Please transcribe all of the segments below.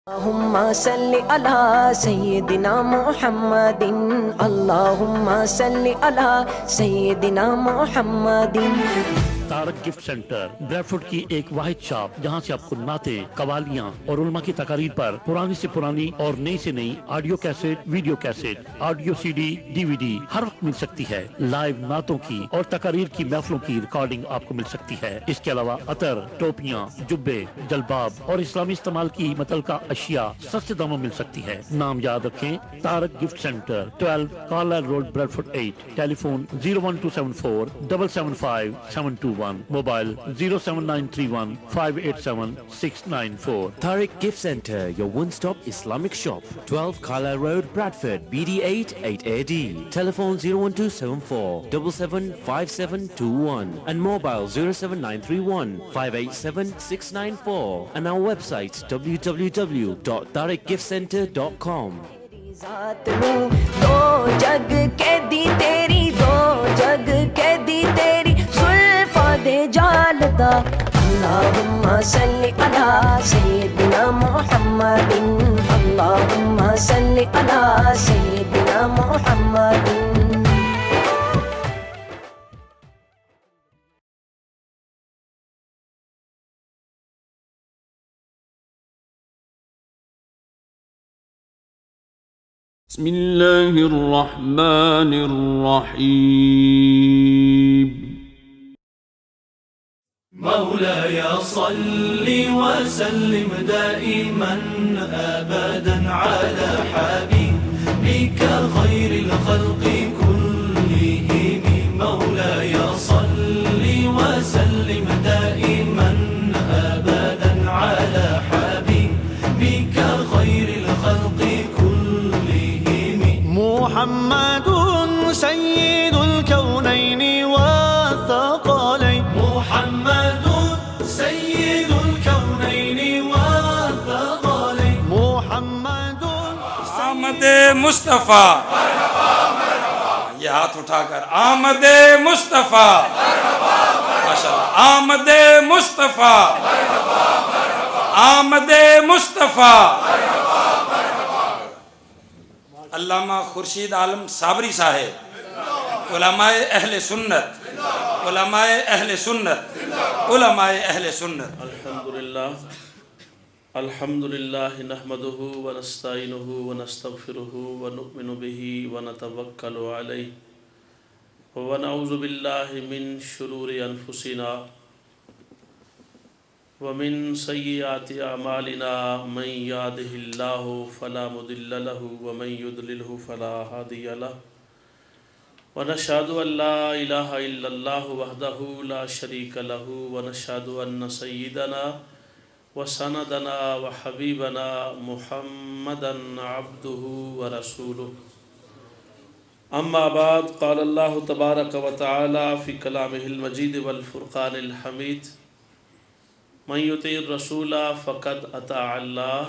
اللهم صل على سيدنا محمد اللهم صل على سيدنا محمد۔ تارک گفٹ سینٹر بریڈ فوڈ کی ایک واحد شاپ جہاں سے آپ کو نعتیں، قوالیاں اور علماء کی تقاریر پر پرانی سے پرانی اور نئی سے نئی audio cassette, video cassette, audio C D, D V D ہر وقت مل سکتی ہے۔ لائیو نعتوں کی اور تقاریر کی محفلوں کی ریکارڈنگ آپ کو مل سکتی ہے۔ اس کے علاوہ عطر، ٹوپیاں، جبے، جلباب اور اسلامی استعمال کی متعلقہ اشیاء سستے داموں مل سکتی ہے۔ نام یاد رکھیں، Tariq gift centre, 12 Carlisle Road, Bradford 8۔ Telephone 01274 775 721، mobile 07931 587 694۔ Tariq Gift Center, your one-stop Islamic shop, 12 Carlisle Road, Bradford, BD8 8AD. Telephone 01274 775721 and mobile 07931 587 694 and our website www.tariqgiftcenter.com. ذات نو دو جگ کے دی تیری، دو جگ کے دی تیری زلفاں دے جالدا۔ اللہم صلی علی سیدنا محمد اللہم صلی علی سیدنا محمد۔ بسم اللہ الرحمن الرحیم۔ مولاي صل وسلم دائما أبدا على حبيبك خير الخلق كلهم۔ مولاي صل وسلم دائما أبدا على حبيبك خير الخلق كلهم۔ محمد سيد الكونين والثقلين، محمد سيد الكونين والثقلين، محمد آمد مصطفیٰ، یہ ہاتھ اٹھا کر آمد مصطفیٰ، ماشاءاللہ، آمد مصطفیٰ، آمد مصطفیٰ۔ علامہ خورشید عالم صابری صاحب، علماء اہل سنت، علماء اہل سنت، علماء اہل سنت۔ الحمدللہ نحمدہ ونستعینہ ونستغفرہ ونؤمن بہ ونتوکل علیہ ونعوذ باللہ من شرور انفسنا ومن سیئات اعمالنا، من یہدہ اللہ فلا مضل لہ ومن یضللہ فلا ہادی لہ، ونشہد ان لا الہ الا اللہ وحدہ لا شریک لہ، ونشہد ان سیدنا وسندنا وحبیبنا محمدا عبدہ ورسولہ۔ اما بعد، قال اللہ تبارک وتعالی فی کلامہ المجید والفرقان الحمید، من یطیع الرسول فقد اطاع اللہ،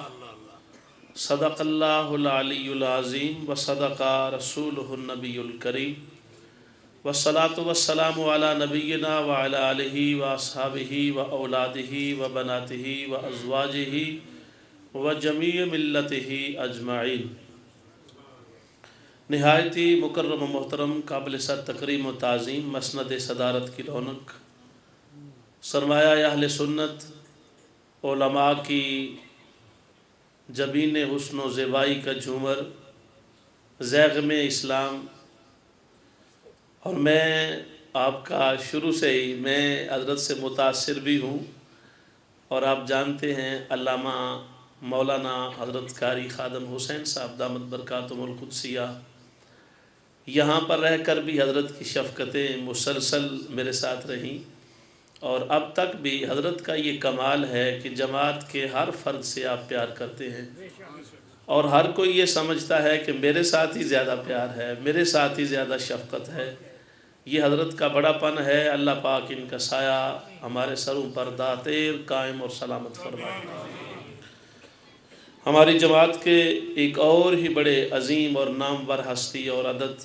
صدق اللہ العلی العظیم وصدق رسولہ النبی الکریم، والصلاة والسلام علی نبینا وعلی آلہ واصحابہ واولادہ وبناتہ وازواجہ وجمیع ملتہ اجمعین۔ نہایتی مکرم و محترم، قابل صد تکریم و تعظیم، مسند صدارت کی رونق، سرمایہ اہل سنت، علماء کی جبین حسن و زیبائی کا جھومر، زیغم اسلام، اور میں آپ کا شروع سے ہی میں حضرت سے متاثر بھی ہوں، اور آپ جانتے ہیں علامہ مولانا حضرت قاری خادم حسین صاحب دامت برکاتہم القدسیہ یہاں پر رہ کر بھی حضرت کی شفقتیں مسلسل میرے ساتھ رہیں، اور اب تک بھی حضرت کا یہ کمال ہے کہ جماعت کے ہر فرد سے آپ پیار کرتے ہیں، اور ہر کوئی یہ سمجھتا ہے کہ میرے ساتھ ہی زیادہ پیار ہے، میرے ساتھ ہی زیادہ شفقت ہے۔ یہ حضرت کا بڑا پن ہے۔ اللہ پاک ان کا سایہ ہمارے سروں پر داتیر قائم اور سلامت فرمائے۔ ہماری جماعت کے ایک اور ہی بڑے عظیم اور نامور ہستی اور عدد،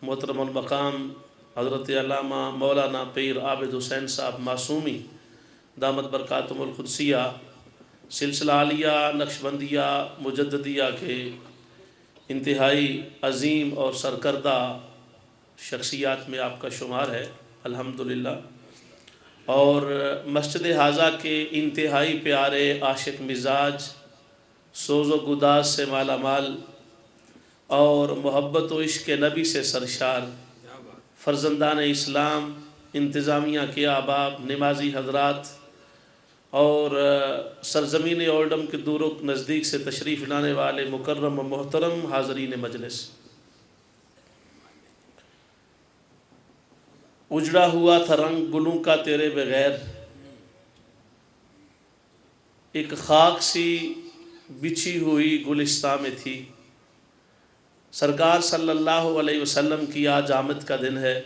محترم المقام حضرت علامہ مولانا پیر عابد حسین صاحب معصومی دامت برکاتہم القدسیہ، سلسلہ عالیہ نقشبندیہ مجددیہ کے انتہائی عظیم اور سرکردہ شخصیات میں آپ کا شمار ہے الحمدللہ، اور مسجد حاضہ کے انتہائی پیارے عاشق مزاج، سوز و گداز سے مالا مال اور محبت و عشق نبی سے سرشار فرزندان اسلام، انتظامیہ کے احباب، نمازی حضرات اور سرزمین اولڈم کے دور و نزدیک سے تشریف لانے والے مکرم و محترم حاضرین مجلس، اجڑا ہوا تھا رنگ گلوں کا تیرے بغیر، ایک خاک سی بچھی ہوئی گلستان میں تھی۔ سرکار صلی اللہ علیہ وسلم کی آج آمد کا دن ہے،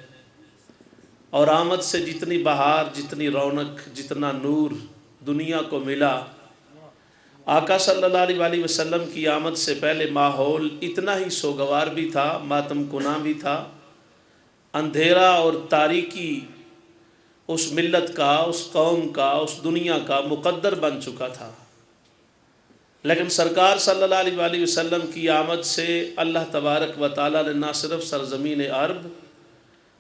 اور آمد سے جتنی بہار، جتنی رونق، جتنا نور دنیا کو ملا، آقا صلی اللہ علیہ وسلم کی آمد سے پہلے ماحول اتنا ہی سوگوار بھی تھا، ماتم کناں بھی تھا، اندھیرا اور تاریکی اس ملت کا، اس قوم کا، اس دنیا کا مقدر بن چکا تھا۔ لیکن سرکار صلی اللہ علیہ وسلم کی آمد سے اللہ تبارک و تعالیٰ نے نہ صرف سرزمین عرب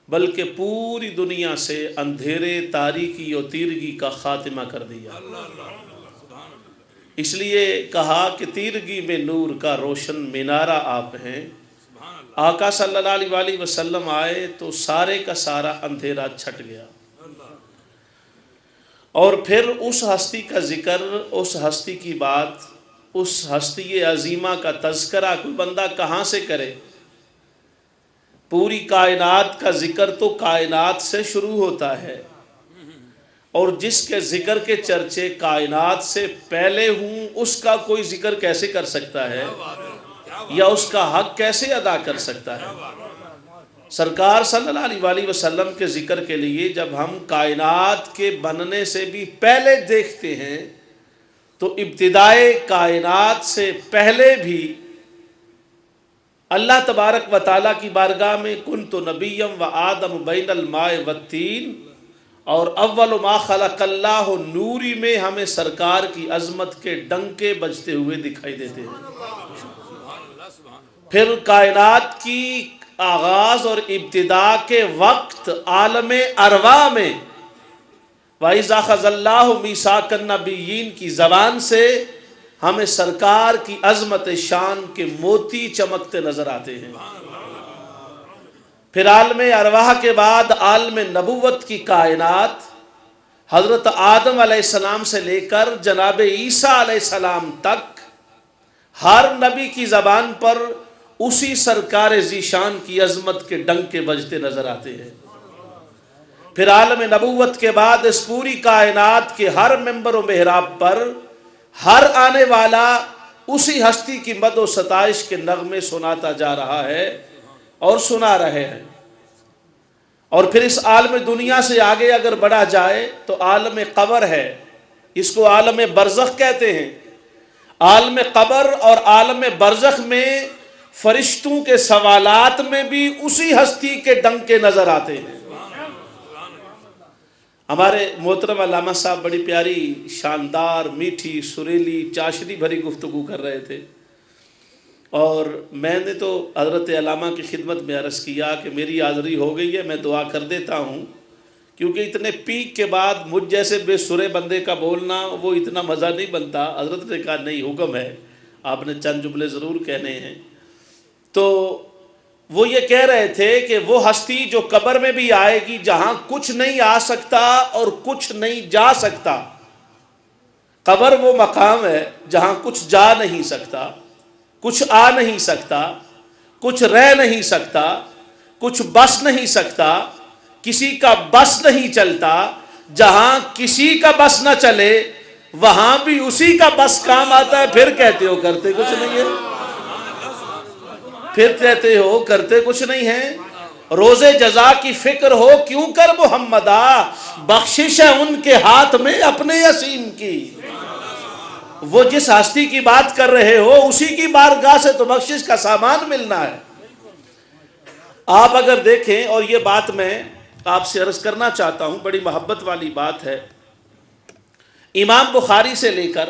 بلکہ پوری دنیا سے اندھیرے، تاریکی اور تیرگی کا خاتمہ کر دیا۔ اس لیے کہا کہ تیرگی میں نور کا روشن مینارہ آپ ہیں۔ آقا صلی اللہ علیہ وسلم آئے تو سارے کا سارا اندھیرا چھٹ گیا، اور پھر اس ہستی کا ذکر، اس ہستی کی بات، اس ہستی عظیمہ کا تذکرہ کوئی بندہ کہاں سے کرے؟ پوری کائنات کا ذکر تو کائنات سے شروع ہوتا ہے، اور جس کے ذکر کے چرچے کائنات سے پہلے ہوں اس کا کوئی ذکر کیسے کر سکتا ہے، یا اس کا حق کیسے ادا کر سکتا ہے؟ سرکار صلی اللہ علیہ وسلم کے ذکر کے لیے جب ہم کائنات کے بننے سے بھی پہلے دیکھتے ہیں تو ابتدائے کائنات سے پہلے بھی اللہ تبارک و تعالیٰ کی بارگاہ میں کنت نبیم و آدم بین الماء والتین اور اول ما خلق اللہ نوری میں ہمیں سرکار کی عظمت کے ڈنکے بجتے ہوئے دکھائی دیتے ہیں۔ پھر کائنات کی آغاز اور ابتدا کے وقت عالم ارواح میں وَإِذَا أَخَذَ اللَّهُ مِيثَاقَ النَّبِيِّينَ کی زبان سے ہمیں سرکار کی عظمت شان کے موتی چمکتے نظر آتے ہیں۔ پھر عالم ارواح کے بعد عالم نبوت کی کائنات حضرت آدم علیہ السلام سے لے کر جناب عیسیٰ علیہ السلام تک ہر نبی کی زبان پر اسی سرکار ذیشان کی عظمت کے ڈنکے بجتے نظر آتے ہیں۔ پھر عالم نبوت کے بعد اس پوری کائنات کے ہر ممبر و محراب پر ہر آنے والا اسی ہستی کی مد و ستائش کے نغمے سناتا جا رہا ہے اور سنا رہے ہیں۔ اور پھر اس عالم دنیا سے آگے اگر بڑھا جائے تو عالم قبر ہے، اس کو عالم برزخ کہتے ہیں۔ عالم قبر اور عالم برزخ میں فرشتوں کے سوالات میں بھی اسی ہستی کے ڈنکے نظر آتے ہیں۔ ہمارے محترم علامہ صاحب بڑی پیاری، شاندار، میٹھی، سریلی، چاشنی بھری گفتگو کر رہے تھے، اور میں نے تو حضرت علامہ کی خدمت میں عرض کیا کہ میری حاضری ہو گئی ہے، میں دعا کر دیتا ہوں، کیونکہ اتنے پیک کے بعد مجھ جیسے بے سرے بندے کا بولنا وہ اتنا مزہ نہیں بنتا۔ حضرت نے کہا نہیں، حکم ہے، آپ نے چند جملے ضرور کہنے ہیں۔ تو وہ یہ کہہ رہے تھے کہ وہ ہستی جو قبر میں بھی آئے گی جہاں کچھ نہیں آ سکتا اور کچھ نہیں جا سکتا۔ قبر وہ مقام ہے جہاں کچھ جا نہیں سکتا، کچھ آ نہیں سکتا، کچھ رہ نہیں سکتا، کچھ بس نہیں سکتا، کسی کا بس نہیں چلتا۔ جہاں کسی کا بس نہ چلے وہاں بھی اسی کا بس کام آتا ہے۔ پھر کہتے ہو کرتے کچھ نہیں ہے، پھر کہتے ہو کرتے کچھ نہیں ہے۔ روز جزا کی فکر ہو کیوں کر محمدہ، بخشش ہے ان کے ہاتھ میں اپنے یسیم کی۔ وہ جس ہستی کی بات کر رہے ہو اسی کی بارگاہ سے تو بخشش کا سامان ملنا ہے۔ آپ اگر دیکھیں، اور یہ بات میں آپ سے عرض کرنا چاہتا ہوں، بڑی محبت والی بات ہے، امام بخاری سے لے کر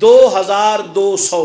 2200।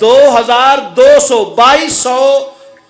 2200, 2200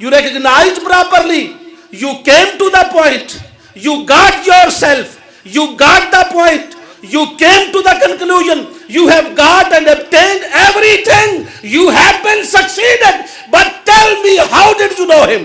You recognized properly. You came to the point. You got yourself. You got the point. You came to the conclusion. You have got and obtained everything. You have been succeeded. But tell me, how did you know him?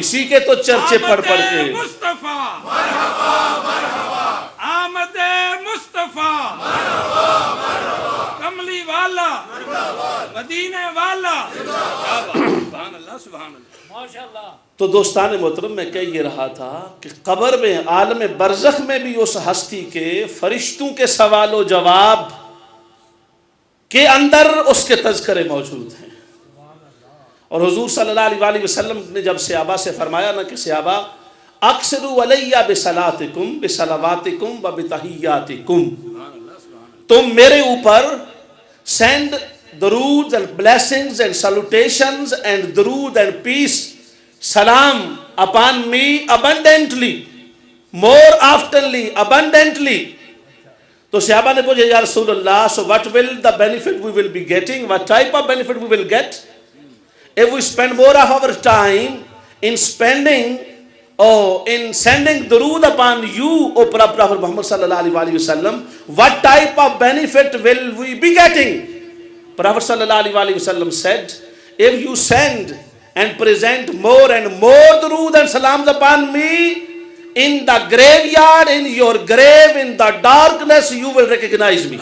اسی کے تو چرچے پڑھ پڑھ کے مصطفیٰ آمد مصطفیٰ کملی والا مدینے والا سبحان اللہ سبحان اللہ. تو دوستان محترم میں کہہ یہ رہا تھا کہ قبر میں عالم برزخ میں بھی اس ہستی کے فرشتوں کے سوال و جواب کے اندر اس کے تذکرے موجود ہیں. اور حضور صلی اللہ علیہ وآلہ وسلم نے جب صحابہ سے فرمایا نا کہ صحابہ اکثروا علیہ بصلاتکم بصلواتکم و بتحیاتکم، تم میرے اوپر send درود and blessings and salutations and درود and peace salam upon me abundantly, more oftenly, abundantly. تو صحابہ نے پوچھا یا رسول اللہ so what will the benefit we will be getting, what type of benefit we will get if we spend more of our time in spending in sending durood upon you, O Prophet Muhammad sallallahu alaihi wasallam, what type of benefit will we be getting? Prophet sallallahu alaihi wasallam said, if you send and present more and more durood and salams upon me, in the graveyard, in your grave, in the darkness, you will recognize me.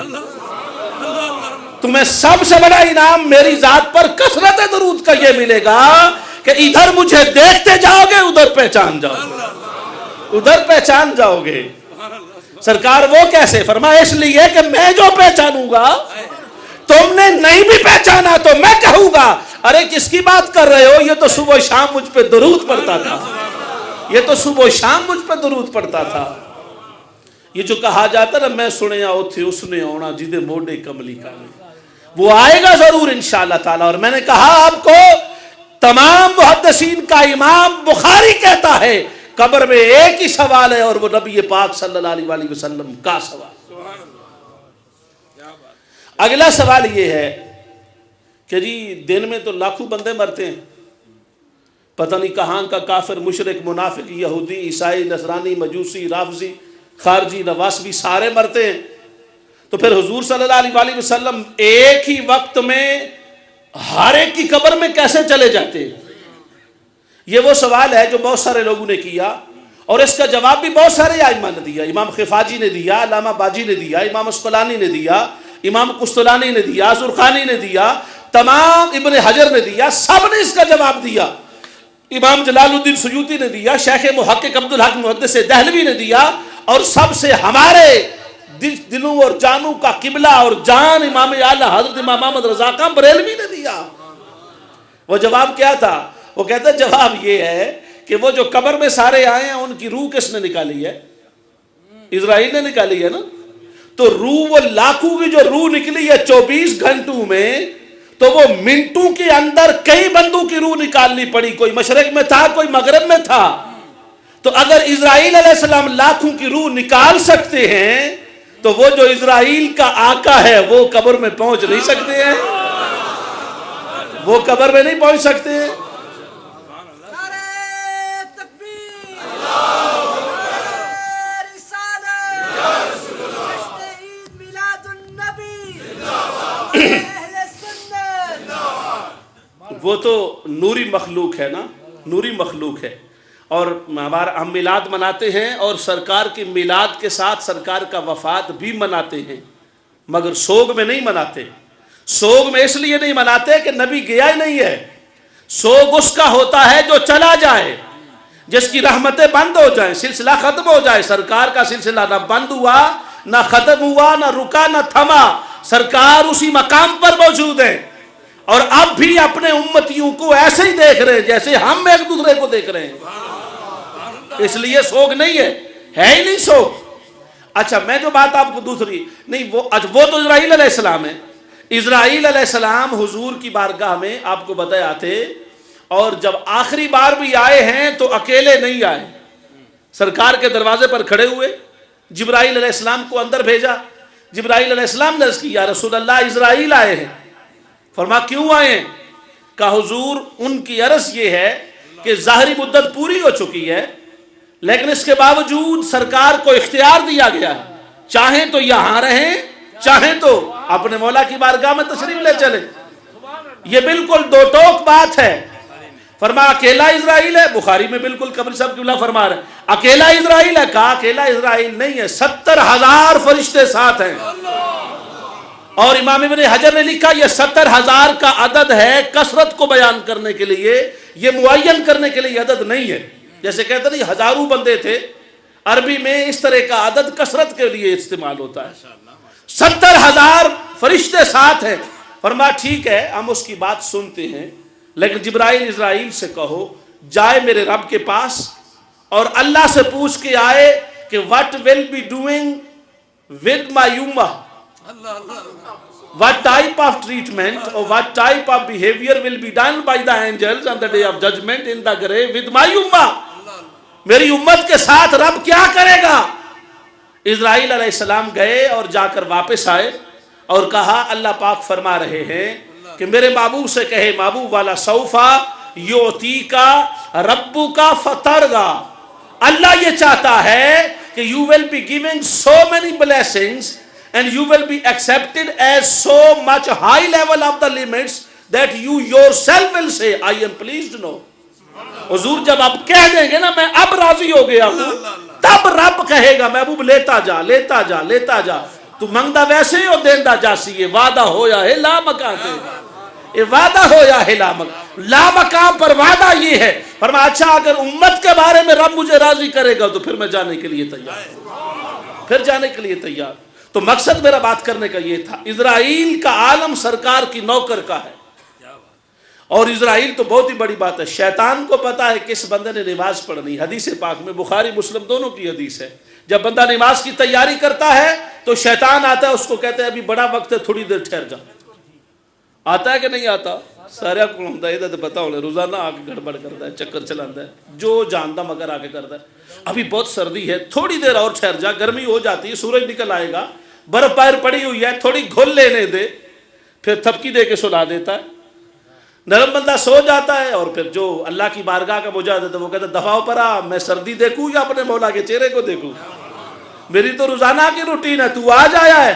تمہیں سب سے بڑا انعام میری ذات پر کثرت درود کا یہ ملے گا کہ ادھر مجھے دیکھتے جاؤ گے ادھر پہچان جاؤ گے، ادھر پہچان جاؤ گے. سرکار وہ کیسے؟ فرمایا اس لیے کہ میں جو پہچانوں گا تم نے نہیں بھی پہچانا تو میں کہوں گا ارے کس کی بات کر رہے ہو، یہ تو صبح شام مجھ پہ درود پڑتا تھا، یہ تو صبح شام مجھ پہ درود پڑتا تھا. یہ جو کہا جاتا نا میں سنیا اوتھے اس نے آنا جدے موڈے کملی کا، وہ آئے گا ضرور انشاءاللہ تعالی. اور میں نے کہا آپ کو تمام محدثین کا امام بخاری کہتا ہے قبر میں ایک ہی سوال ہے اور وہ نبی پاک صلی اللہ علیہ وآلہ وسلم کا سوال. اگلا سوال یہ ہے کہ جی دن میں تو لاکھوں بندے مرتے ہیں، پتہ نہیں کہاں کا کافر مشرک منافق یہودی عیسائی نصرانی مجوسی رافضی خارجی نواسبی سارے مرتے ہیں، تو پھر حضور صلی اللہ علیہ وآلہ وسلم ایک ہی وقت میں ہر ایک کی قبر میں کیسے چلے جاتے ہیں؟ یہ وہ سوال ہے جو بہت سارے لوگوں نے کیا اور اس کا جواب بھی بہت سارے ائمہ نے دیا. امام خفاجی نے دیا، علامہ باجی نے دیا، امام اسقلانی نے دیا، امام قسطلانی نے دیا، زرخانی نے دیا، تمام ابن حجر نے دیا، سب نے اس کا جواب دیا. امام جلال الدین سیوطی نے دیا، شیخ محقق عبدالحق محدث دہلوی نے دیا، اور سب سے ہمارے دلوں اور جانوں کا قبلہ اور جان امام اعلیٰ حضرت امام محمد رضا خاں بریلوی نے دیا. وہ جواب کیا تھا؟ وہ کہتا ہے جواب یہ ہے کہ وہ جو قبر میں سارے آئے ہیں ان کی روح کس نے نکالی ہے؟ اسرائیل نے نکالی ہے نا. تو روح وہ لاکھوں کی جو روح نکلی ہے 24 گھنٹوں میں، تو وہ منٹوں کے اندر کئی بندوں کی روح نکالنی پڑی، کوئی مشرق میں تھا کوئی مغرب میں تھا. تو اگر اسرائیل علیہ السلام لاکھوں کی روح نکال سکتے ہیں تو وہ جو اسرائیل کا آقا ہے وہ قبر میں پہنچ نہیں سکتے ہیں، وہ قبر میں نہیں پہنچ سکتے ہیں. وہ تو نوری مخلوق ہے نا، نوری مخلوق ہے. اور ہم میلاد مناتے ہیں اور سرکار کی میلاد کے ساتھ سرکار کا وفات بھی مناتے ہیں، مگر سوگ میں نہیں مناتے. سوگ میں اس لیے نہیں مناتے کہ نبی گیا ہی نہیں ہے. سوگ اس کا ہوتا ہے جو چلا جائے، جس کی رحمتیں بند ہو جائیں، سلسلہ ختم ہو جائے. سرکار کا سلسلہ نہ بند ہوا نہ ختم ہوا نہ رکا نہ تھما، سرکار اسی مقام پر موجود ہیں اور اب بھی اپنے امتیوں کو ایسے ہی دیکھ رہے ہیں جیسے ہم ایک دوسرے کو دیکھ رہے ہیں. اس لیے سوگ نہیں ہے ہی نہیں سوگ. اچھا میں جو بات آپ کو دوسری نہیں، وہ تو اسرائیل علیہ السلام ہے. اسرائیل علیہ السلام حضور کی بارگاہ میں آپ کو بتایا تھے، اور جب آخری بار بھی آئے ہیں تو اکیلے نہیں آئے، سرکار کے دروازے پر کھڑے ہوئے، جبرائیل علیہ السلام کو اندر بھیجا. جبرائیل علیہ السلام نے عرض کی یا رسول اللہ اسرائیل آئے ہیں. فرما کیوں آئے ہیں؟ کہا حضور ان کی عرض یہ ہے کہ ظاہری مدت پوری ہو چکی ہے، لیکن اس کے باوجود سرکار کو اختیار دیا گیا ہے، چاہیں تو یہاں رہیں چاہیں تو اپنے مولا کی بارگاہ میں تشریف لے چلیں. یہ بالکل دو ٹوک بات ہے. فرمایا اکیلا اسرائیل ہے؟ بخاری میں بالکل قبری صاحب قبلہ فرما رہے ہیں اکیلا اسرائیل ہے. کہا اکیلا اسرائیل نہیں ہے، 70,000 فرشتے ساتھ ہیں. اور امام ابن حجر نے لکھا یہ 70,000 کا عدد ہے کثرت کو بیان کرنے کے لیے، یہ معین کرنے کے لیے عدد نہیں ہے. جیسے کہتے ہیں ہزاروں بندے تھے، عربی میں اس طرح کا عدد کثرت کے لیے استعمال ہوتا ہے. 70,000 فرشتے ساتھ ہیں. فرمایا ٹھیک ہے ہم اس کی بات سنتے ہیں، لیکن جبرائیل اسرائیل سے کہو جائے میرے رب کے پاس اور اللہ سے پوچھ کے آئے کہ what will be doing with my ummah, what type of treatment or what type of behavior will be done by the angels on the day of judgment in the grave with my ummah. میری امت کے ساتھ رب کیا کرے گا؟ اسرائیل علیہ السلام گئے اور جا کر واپس آئے اور کہا اللہ پاک فرما رہے ہیں کہ میرے محبوب سے کہے محبوب والا سوفا یوتی کا ربو کا فتردا. اللہ یہ چاہتا ہے کہ you will be given so many blessings and you will be accepted as so much high level of the limits that you yourself will say I am pleased now. حضور جب آپ کہہ دیں گے نا میں اب راضی ہو گیا ہوں، تب رب کہے گا محبوب لیتا جا لیتا جا لیتا جا. تو منگدا ویسے ہی ہو دیندہ جاسی، یہ وعدہ ہویا ہے لا مکان تے، یہ وعدہ ہویا ہے لا مکان، لا مکان پر وعدہ یہ ہے. فرمایا اچھا اگر امت کے بارے میں رب مجھے راضی کرے گا تو پھر میں جانے کے لیے تیار، پھر جانے کے لیے تیار. تو مقصد میرا بات کرنے کا یہ تھا اسرائیل کا عالم سرکار کی نوکر کا ہے. اور اسرائیل تو بہت ہی بڑی بات ہے. شیطان کو پتا ہے کس بندے نے نماز پڑھنی. حدیث پاک میں بخاری مسلم دونوں کی حدیث ہے، جب بندہ نماز کی تیاری کرتا ہے تو شیطان آتا ہے اس کو کہتے ہیں ابھی بڑا وقت ہے تھوڑی دیر ٹھہر جا. آتا ہے کہ نہیں آتا؟ سارا کو ہوتا ہے تو پتا ہونا، روزانہ آ کے گڑبڑ کرتا ہے، چکر چلاتا ہے، جو جانتا مگر آ کے کرتا ہے. ابھی بہت سردی ہے تھوڑی دیر اور ٹھہر جا، گرمی ہو جاتی ہے سورج نکل آئے گا، برف پائر پڑی ہوئی ہے تھوڑی گھل لینے دے. پھر تھپکی دے کے سلا دیتا ہے. نرم بندہ سو جاتا ہے اور پھر جو اللہ کی بارگاہ کا مجاہد ہے وہ کہتا ہے دفعہ پر آ، میں سردی دیکھوں یا اپنے مولا کے چہرے کو دیکھوں؟ میری تو روزانہ کی روٹین ہے، تو آج آیا ہے.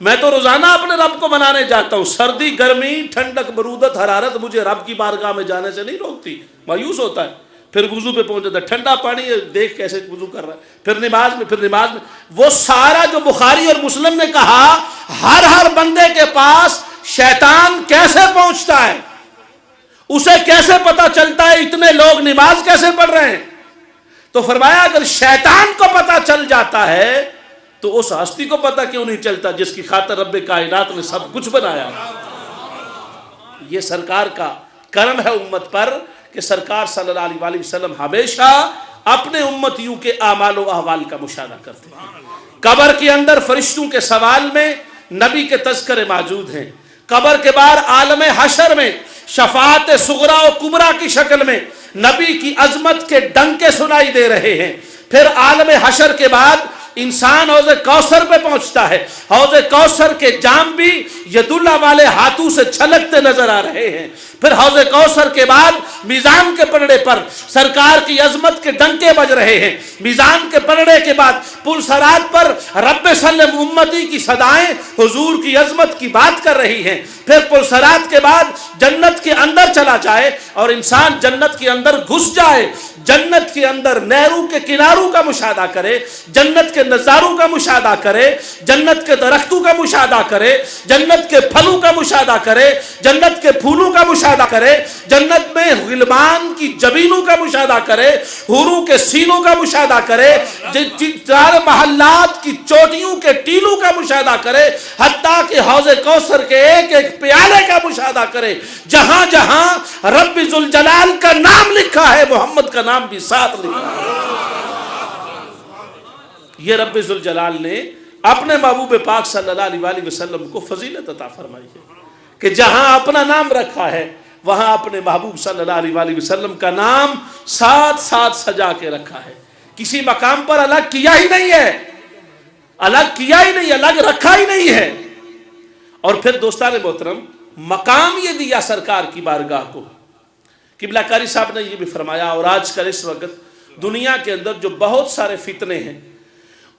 میں تو روزانہ اپنے رب کو منانے جاتا ہوں. سردی گرمی ٹھنڈک برودت حرارت مجھے رب کی بارگاہ میں جانے سے نہیں روکتی. مایوس ہوتا ہے پھر وضو پہ پہنچ جاتا ہے، ٹھنڈا پانی دیکھ کیسے وضو کر رہا ہے، پھر نماز میں وہ سارا جو بخاری اور مسلم نے کہا ہر بندے کے پاس شیطان کیسے پہنچتا ہے، اسے کیسے پتا چلتا ہے اتنے لوگ نماز کیسے پڑھ رہے ہیں. تو فرمایا اگر شیطان کو پتا چل جاتا ہے تو اس ہستی کو پتا کیوں نہیں چلتا جس کی خاطر رب کائنات نے سب کچھ بنایا. یہ سرکار کا کرم ہے امت پر کہ سرکار صلی اللہ علیہ وسلم ہمیشہ اپنے امتیوں کے اعمال و احوال کا مشاہدہ کرتے ہیں. قبر کے اندر فرشتوں کے سوال میں نبی کے تذکرے موجود ہیں. قبر کے بعد عالم حشر میں شفاعت صغرا و کبرا کی شکل میں نبی کی عظمت کے ڈنکے سنائی دے رہے ہیں. پھر عالم حشر کے بعد انسان حوض کوثر پہ پہنچتا ہے. حوض کوثر کے جام بھی ید اللہ والے ہاتھوں سے چھلکتے نظر آ رہے ہیں. پھر حوض کوثر کے بعد میزان کے پلڑے پر سرکار کی عظمت کے ڈنکے بج رہے ہیں. میزان کے پلڑے کے بعد پل صراط پر رب سلم امتی کی صدائیں حضور کی عظمت کی بات کر رہی ہیں. پھر پل صراط کے بعد جنت کے اندر چلا جائے اور انسان جنت کے اندر گھس جائے، جنت کے اندر نہروں کے کناروں کا مشاہدہ کرے، جنت کے نظاروں کا مشاہدہ کرے، جنت کے درختوں کا مشاہدہ کرے، جنت کے پھلوں کا مشاہدہ کرے، جنت کے پھولوں کا مشاہدہ کرے، جنت میں غلمان کی جبینوں کا مشاہدہ کرے، حوروں کے سینوں کا مشاہدہ کرے، چار محلات کی چوٹیوں کے ٹیلوں کا مشاہدہ کرے، حتیٰ کہ حوض کوثر کے ایک ایک پیالے کا مشاہدہ کرے. جہاں جہاں رب ذوالجلال کا نام لکھا ہے محمد کا نام بھی ساتھ لکھا ہے. یہ رب ذوالجلال نے اپنے محبوب پاک صلی اللہ علیہ وسلم کو فضیلت عطا فرمائی ہے کہ جہاں اپنا نام رکھا ہے وہاں اپنے محبوب صلی اللہ علیہ وسلم کا نام ساتھ ساتھ سجا کے رکھا ہے. کسی مقام پر الگ کیا ہی نہیں ہے، الگ کیا ہی نہیں، الگ رکھا ہی نہیں ہے. اور پھر دوستان محترم مقام یہ دیا سرکار کی بارگاہ کو. قبلہ کاری صاحب نے یہ بھی فرمایا، اور آج کل اس وقت دنیا کے اندر جو بہت سارے فتنے ہیں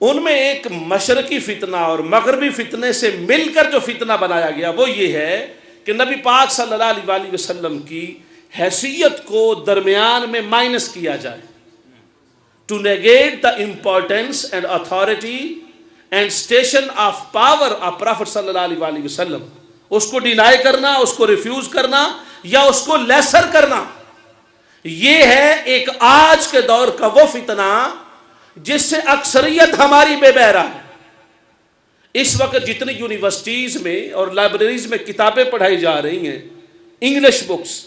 ان میں ایک مشرقی فتنہ اور مغربی فتنے سے مل کر جو فتنہ بنایا گیا وہ یہ ہے کہ نبی پاک صلی اللہ علیہ وسلم کی حیثیت کو درمیان میں مائنس کیا جائے. To negate the importance and authority and station of power of prophet صلی اللہ علیہ وآلہ وسلم. اس کو ڈینائی کرنا, اس کو ریفیوز کرنا یا اس کو لیسر کرنا, یہ ہے ایک آج کے دور کا وہ فتنہ جس سے اکثریت ہماری بے بہرا ہے. اس وقت جتنی یونیورسٹیز میں اور لائبریریز میں کتابیں پڑھائی جا رہی ہیں انگلش بکس,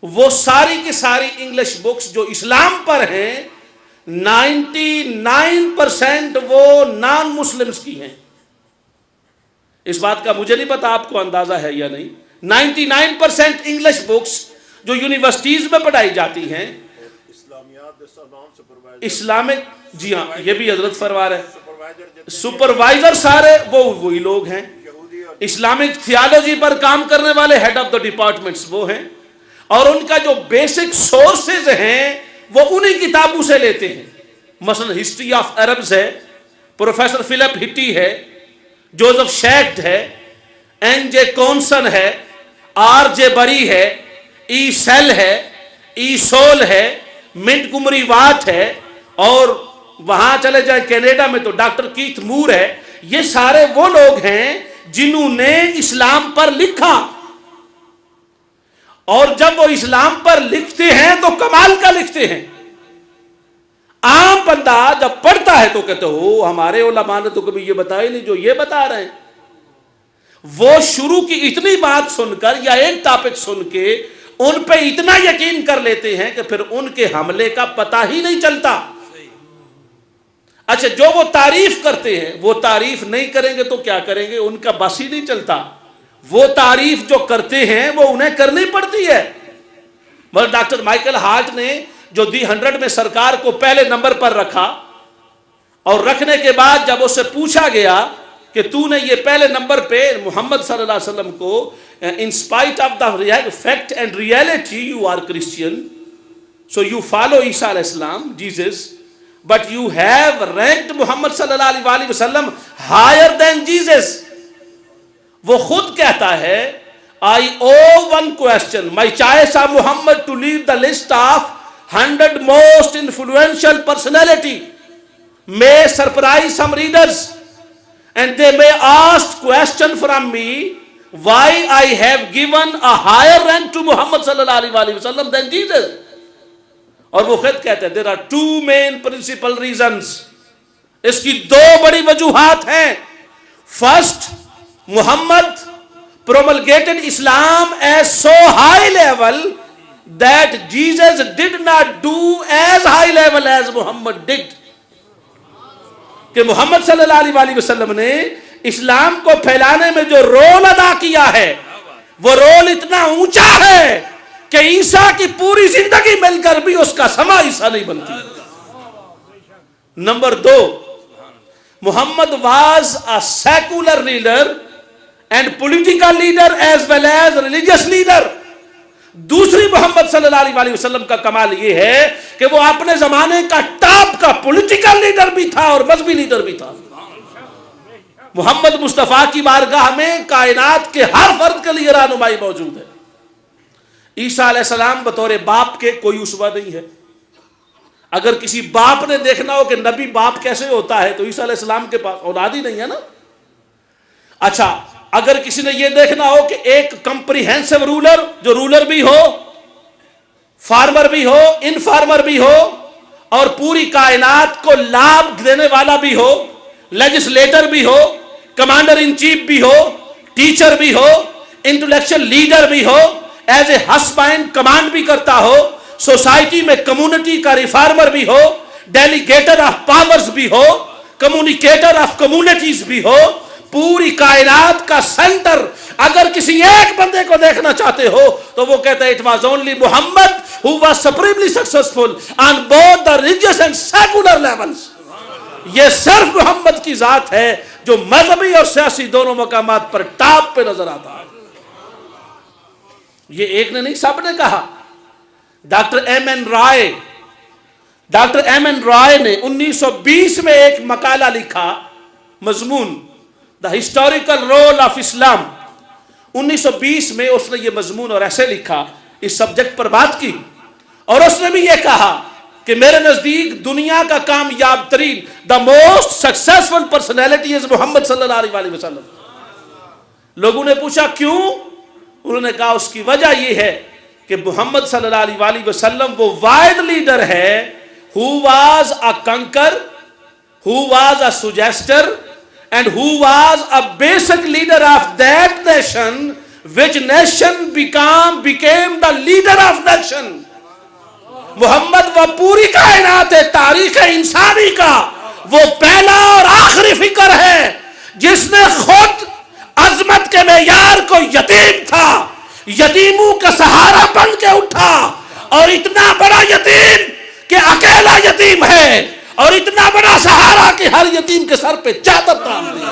وہ ساری کی ساری انگلش بکس جو اسلام پر ہیں 99% وہ نان مسلمز کی ہیں. اس بات کا مجھے نہیں پتا آپ کو اندازہ ہے یا نہیں. 99% انگلش بکس جو یونیورسٹیز میں پڑھائی جاتی ہیں اسلامک, جی ہاں یہ بھی حضرت فرما رہے ہیں, سپروائزر سارے وہی لوگ ہیں. اسلامک تھیالوجی پر کام کرنے والے ہیڈ آف دا ڈپارٹمنٹس وہ ہیں, اور ان کا جو بیسک سورسز ہیں وہ انہی کتابوں سے لیتے ہیں. مثلا ہسٹری آف عربز ہے, پروفیسر فلپ ہٹی ہے, جوزف شیکٹ ہے, این جے کونسن ہے, آر جے بری ہے, ای سیل ہے, ای سول ہے, منٹ کمری وات ہے, اور وہاں چلے جائیں کینیڈا میں تو ڈاکٹر کیتھ مور ہے. یہ سارے وہ لوگ ہیں جنہوں نے اسلام پر لکھا, اور جب وہ اسلام پر لکھتے ہیں تو کمال کا لکھتے ہیں. عام بندہ جب پڑھتا ہے تو کہتے ہو ہمارے علماء نے تو کبھی یہ بتایا نہیں جو یہ بتا رہے ہیں. وہ شروع کی اتنی بات سن کر یا ایک ٹاپک سن کے ان پہ اتنا یقین کر لیتے ہیں کہ پھر ان کے حملے کا پتہ ہی نہیں چلتا. اچھا جو وہ تعریف کرتے ہیں وہ تعریف نہیں کریں گے تو کیا کریں گے, ان کا بس ہی نہیں چلتا. وہ تعریف جو کرتے ہیں وہ انہیں کرنی پڑتی ہے. مگر ڈاکٹر مائیکل ہارٹ نے جو دی 100 میں سرکار کو پہلے نمبر پر رکھا, اور رکھنے کے بعد جب اس سے پوچھا گیا کہ تو نے یہ پہلے نمبر پہ محمد صلی اللہ علیہ وسلم کو in spite of the fact and reality you are Christian, so you follow Isa alayhi salam, Jesus, but you have ranked Muhammad sallallahu alaihi wasallam higher than Jesus. وہ خود کہتا ہے I owe one question, my choice of Muhammad to lead the list of 100 most influential personality may surprise some readers and they may ask question from me why I have given a higher rank to Muhammad sallallahu alaihi wasallam than Jesus. اور وہ خود کہتے ہیں there are two main principal reasons. اس کی دو بڑی وجوہات ہیں. First, Muhammad promulgated Islam at so high level that Jesus did not do as high level as Muhammad did. کہ محمد صلی اللہ علیہ وسلم نے اسلام کو پھیلانے میں جو رول ادا کیا ہے وہ رول اتنا اونچا ہے کہ عیسیٰ کی پوری زندگی مل کر بھی اس کا سما عیسیٰ نہیں بنتی. Number 2, Muhammad was a secular leader and political leader as well as religious leader. دوسری محمد صلی اللہ علیہ وسلم کا کمال یہ ہے کہ وہ اپنے زمانے کا ٹاپ کا پولیٹیکل لیڈر بھی تھا اور مذہبی لیڈر بھی تھا. محمد مصطفیٰ کی بارگاہ میں کائنات کے ہر فرد کے لیے رہنمائی موجود ہے. عیسیٰ علیہ السلام بطور باپ کے کوئی اسوہ نہیں ہے. اگر کسی باپ نے دیکھنا ہو کہ نبی باپ کیسے ہوتا ہے تو عیسیٰ علیہ السلام کے پاس اولاد ہی نہیں ہے نا. اچھا اگر کسی نے یہ دیکھنا ہو کہ ایک کمپریہنسو رولر جو رولر بھی ہو, فارمر بھی ہو, انفارمر بھی ہو, اور پوری کائنات کو لابھ دینے والا بھی ہو, لیجسلیٹر بھی ہو, کمانڈر ان چیف بھی ہو, ٹیچر بھی ہو, انٹلیکچل لیڈر بھی ہو, ایز اے ہسبینڈ کمانڈ بھی کرتا ہو, سوسائٹی میں کمیونٹی کا ریفارمر بھی ہو, ڈیلیگیٹر آف پاورز بھی ہو, کمیونیکیٹر آف کمیونٹیز بھی ہو, پوری کائنات کا سینٹر اگر کسی ایک بندے کو دیکھنا چاہتے ہو تو وہ کہتا ہے it was only Muhammad who was supremely successful on both the religious and secular levels. یہ صرف محمد کی ذات ہے جو مذہبی اور سیاسی دونوں مقامات پر ٹاپ پہ نظر آتا ہے. یہ ایک نے نہیں سب نے کہا. ڈاکٹر ایم این رائے نے 1920 میں ایک مقالہ لکھا, مضمون دا ہسٹوریکل رول آف اسلام. 1920 میں اس نے یہ مضمون اور ایسے لکھا اس سبجیکٹ پر بات کی, اور اس نے بھی یہ کہا کہ میرے نزدیک دنیا کا کامیاب ترین the most successful personality is Muhammad صلی اللہ علیہ وسلم. لوگوں نے پوچھا کیوں؟ انہوں نے کہا اس کی وجہ یہ ہے کہ محمد صلی اللہ علیہ وسلم وہ واحد لیڈر ہے who was a conqueror, who was a suggester, and who was a basic leader of that nation, which nation became the leader of nation. محمد وہ پوری کائنات تاریخ انسانی کا وہ پہلا اور آخری فکر ہے جس نے خود عظمت کے معیار کو یتیم تھا, یتیموں کا سہارا بن کے اٹھا, اور اتنا بڑا یتیم کہ اکیلا یتیم ہے, اور اتنا بڑا سہارا کہ ہر یتیم کے سر پہ چادر ڈال دی,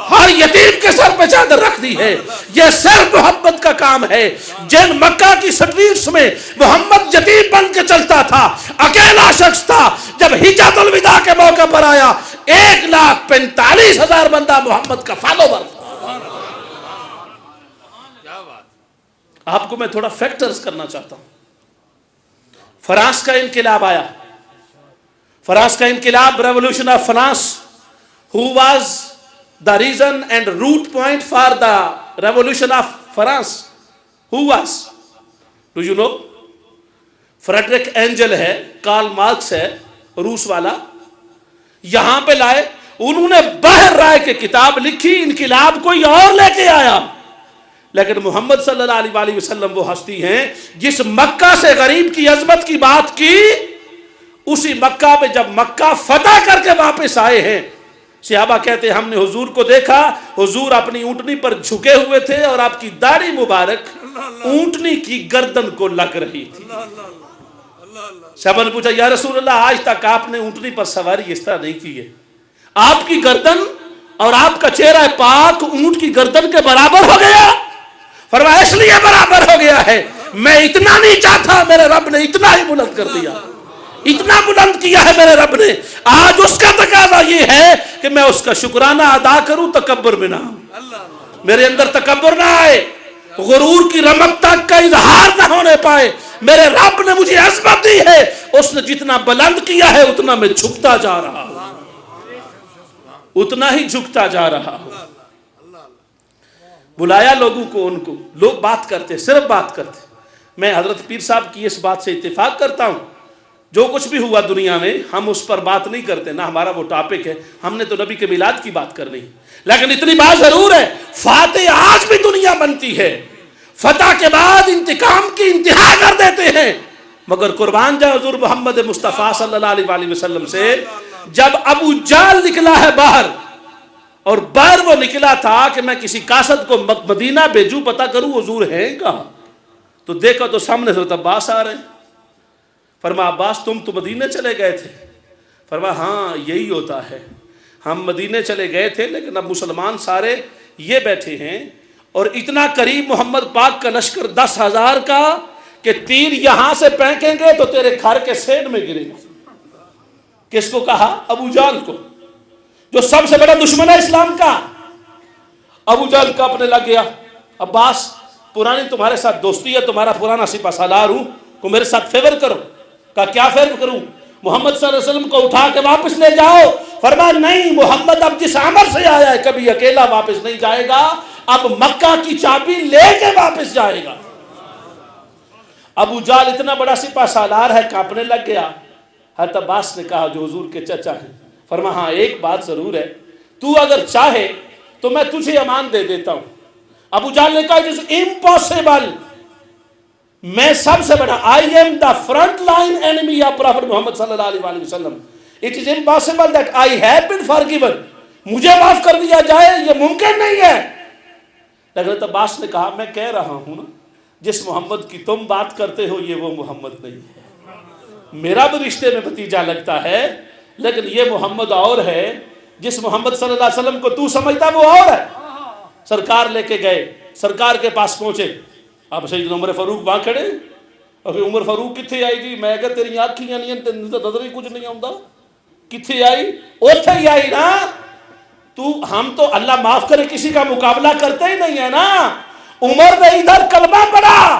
ہر یتیم کے سر پہ چادر رکھ دی ہے. یہ صرف محمد کا کام ہے. جن مکہ کی سٹریٹس میں محمد یتیم بن کے چلتا تھا, اکیلا شخص تھا, جب حجۃ الوداع کے موقع پر آیا 1,45,000 بندہ محمد کا فالوور تھا. آپ کو میں تھوڑا فیکٹرز کرنا چاہتا ہوں. فرانس کا انقلاب آیا, فرانس کا انقلاب, revolution of France, who was the reason and root point for the revolution of France? Who was? Do you know? Frederick Engel ہے, کارل مارکس ہے, روس والا, یہاں پہ لائے. انہوں نے باہر رائے کے کتاب لکھی, انقلاب کوئی اور لے کے آیا. لیکن محمد صلی اللہ علیہ وسلم وہ ہستی ہیں جس مکہ سے غریب کی عظمت کی بات کی, اسی مکہ میں جب مکہ فتح کر کے واپس آئے ہیں, صحابہ کہتے ہیں ہم نے حضور کو دیکھا, حضور اپنی اونٹنی پر جھکے ہوئے تھے اور آپ کی داڑھی مبارک اونٹنی کی گردن کو لگ رہی تھی. صحابہ نے پوچھا یا رسول اللہ آج تک آپ نے اونٹنی پر سواری اس طرح نہیں کی ہے, آپ کی گردن اور آپ کا چہرہ پاک اونٹ کی گردن کے برابر ہو گیا. فرمایا اس لیے برابر ہو گیا ہے, میں اتنا نہیں چاہتا, میرے رب نے اتنا ہی بلند کر دیا, اتنا بلند کیا ہے میرے رب نے. آج اس کا تقاضا یہ ہے کہ میں اس کا شکرانہ ادا کروں, تکبر میں نہ ہوں, میرے اندر تکبر نہ آئے, غرور کی رمق تک کا اظہار نہ ہونے پائے. میرے رب نے مجھے عظمت دی ہے, اس نے جتنا بلند کیا ہے اتنا میں جھکتا جا رہا ہوں, اتنا ہی جھکتا جا رہا ہوں. بلایا لوگوں کو, ان کو لوگ بات کرتے, صرف بات کرتے. میں حضرت پیر صاحب کی اس بات سے اتفاق کرتا ہوں, جو کچھ بھی ہوا دنیا میں ہم اس پر بات نہیں کرتے, نہ ہمارا وہ ٹاپک ہے, ہم نے تو نبی کے میلاد کی بات کرنی. لیکن اتنی بات ضرور ہے, فاتح آج بھی دنیا بنتی ہے, فتح کے بعد انتقام کی انتہا کر دیتے ہیں, مگر قربان جائے حضور محمد مصطفیٰ صلی اللہ علیہ وسلم سے جب ابو جہل نکلا ہے باہر, اور باہر وہ نکلا تھا کہ میں کسی قاصد کو مدینہ بھیجوں پتہ کروں حضور ہیں کہاں, تو دیکھا تو سامنے حضرت عباس آ رہے ہیں. فرمایا عباس تم تو مدینے چلے گئے تھے؟ فرمایا ہاں یہی ہوتا ہے, ہم مدینے چلے گئے تھے لیکن اب مسلمان سارے یہ بیٹھے ہیں, اور اتنا قریب محمد پاک کا لشکر 10,000 کا کہ تیر یہاں سے پھینکیں گے تو تیرے گھر کے سینڈ میں گرے گا. کس کو کہا؟ ابو جہل کو, جو سب سے بڑا دشمن ہے اسلام کا. ابو جہل کا اپنے لگ گیا, عباس پرانی تمہارے ساتھ دوستی ہے, تمہارا پرانا سپہ سالار ہوں, کو میرے ساتھ فیور کرو. کہا کیا فیور کروں؟ محمد صلی اللہ علیہ وسلم کو اٹھا کے واپس لے جاؤ. فرمایا نہیں, محمد اب جس عمر سے آیا ہے کبھی اکیلا واپس نہیں جائے گا, اب مکہ کی چابی لے کے واپس جائے گا. ابو جہل اتنا بڑا سپہ سالار ہے, کانپنے لگ گیا. حضرت عباس نے کہا جو حضور کے چچا ہیں, فرمایا ہاں ایک بات ضرور ہے, تو اگر چاہے تو میں تجھے امان دے دیتا ہوں. ابو جہل نے کہا اٹ از امپاسبل, میں سب سے بڑا, I am the front line enemy of prophet Muhammad صلی اللہ علیہ وسلم, it is impossible that I have been forgiven, مجھے معاف کر دیا جائے یہ ممکن نہیں ہے. حضرت عباس نے کہا میں کہہ رہا ہوں نا, جس محمد کی تم بات کرتے ہو یہ وہ محمد نہیں ہے, میرا بھی رشتے میں بھتیجا لگتا ہے لیکن یہ محمد اور ہے, جس محمد صلی اللہ علیہ وسلم کو تو سمجھتا وہ اور ہے. سرکار لے کے گئے, سرکار کے پاس پہنچے, آپ سیدنا عمر فاروق وہاں کھڑے, اور پھر عمر فاروق کتنے آئی جی, میں کہ تیری آنکھیاں نہیں ہیں, نظر ہی کچھ نہیں آتا, کتنے آئی؟ اوتھے ہی آئی نا, تو ہم تو اللہ معاف کرے کسی کا مقابلہ کرتے ہی نہیں ہے نا. عمر نے ادھر کلمہ پڑھا,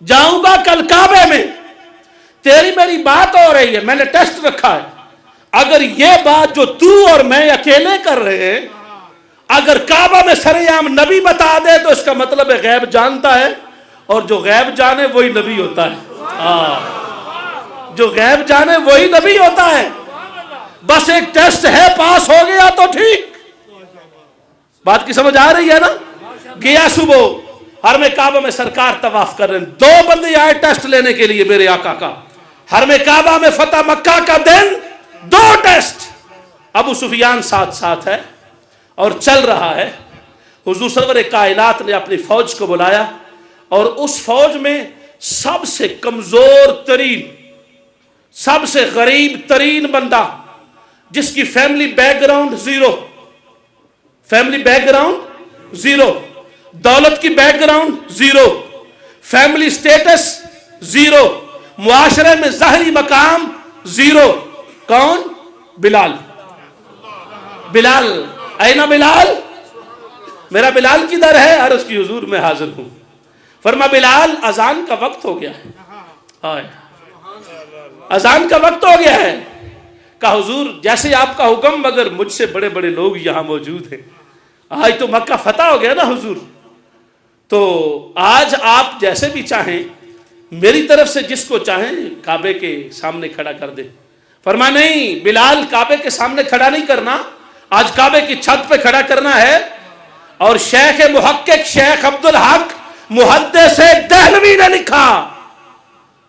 جاؤں گا کل کعبے میں, تیری میری بات ہو رہی ہے, میں نے ٹیسٹ رکھا ہے, اگر یہ بات جو تو اور میں اکیلے کر رہے ہیں اگر کعبہ میں سرعام نبی بتا دے تو اس کا مطلب ہے غیب جانتا ہے, اور جو غیب جانے وہی نبی ہوتا ہے. جو غیب جانے وہی نبی ہوتا ہے. بس ایک ٹیسٹ ہے, پاس ہو گیا تو ٹھیک. بات کی سمجھ آ رہی ہے نا. گیا صبح حرم کعبہ میں سرکار طواف کر رہے ہیں, 2 بندے آئے ٹیسٹ لینے کے لیے میرے آقا کا. حرم کعبہ میں فتح مکہ کا دن 2 ٹیسٹ. ابو سفیان ساتھ ساتھ ہے اور چل رہا ہے. حضور سرور کائنات نے اپنی فوج کو بلایا, اور اس فوج میں سب سے کمزور ترین, سب سے غریب ترین بندہ, جس کی family background zero, family background zero, دولت کی background zero, family status zero, معاشرے میں ظاہری مقام زیرو. کون؟ بلال. بلال اینا بلال, میرا بلال کدھر ہے؟ عرض کی حضور میں حاضر ہوں. فرما بلال اذان کا وقت ہو گیا ہے, اذان کا وقت ہو گیا ہے. کہا حضور جیسے آپ کا حکم, مگر مجھ سے بڑے بڑے لوگ یہاں موجود ہیں. آج تو مکہ فتح ہو گیا نا حضور, تو آج آپ جیسے بھی چاہیں, میری طرف سے جس کو چاہیں کعبے کے سامنے کھڑا کر دیں. فرما نہیں بلال, کعبے کے سامنے کھڑا نہیں کرنا, آج کعبے کی چھت پہ کھڑا کرنا ہے. اور شیخ محقق شیخ عبدالحق محدث دہلوی نے لکھا,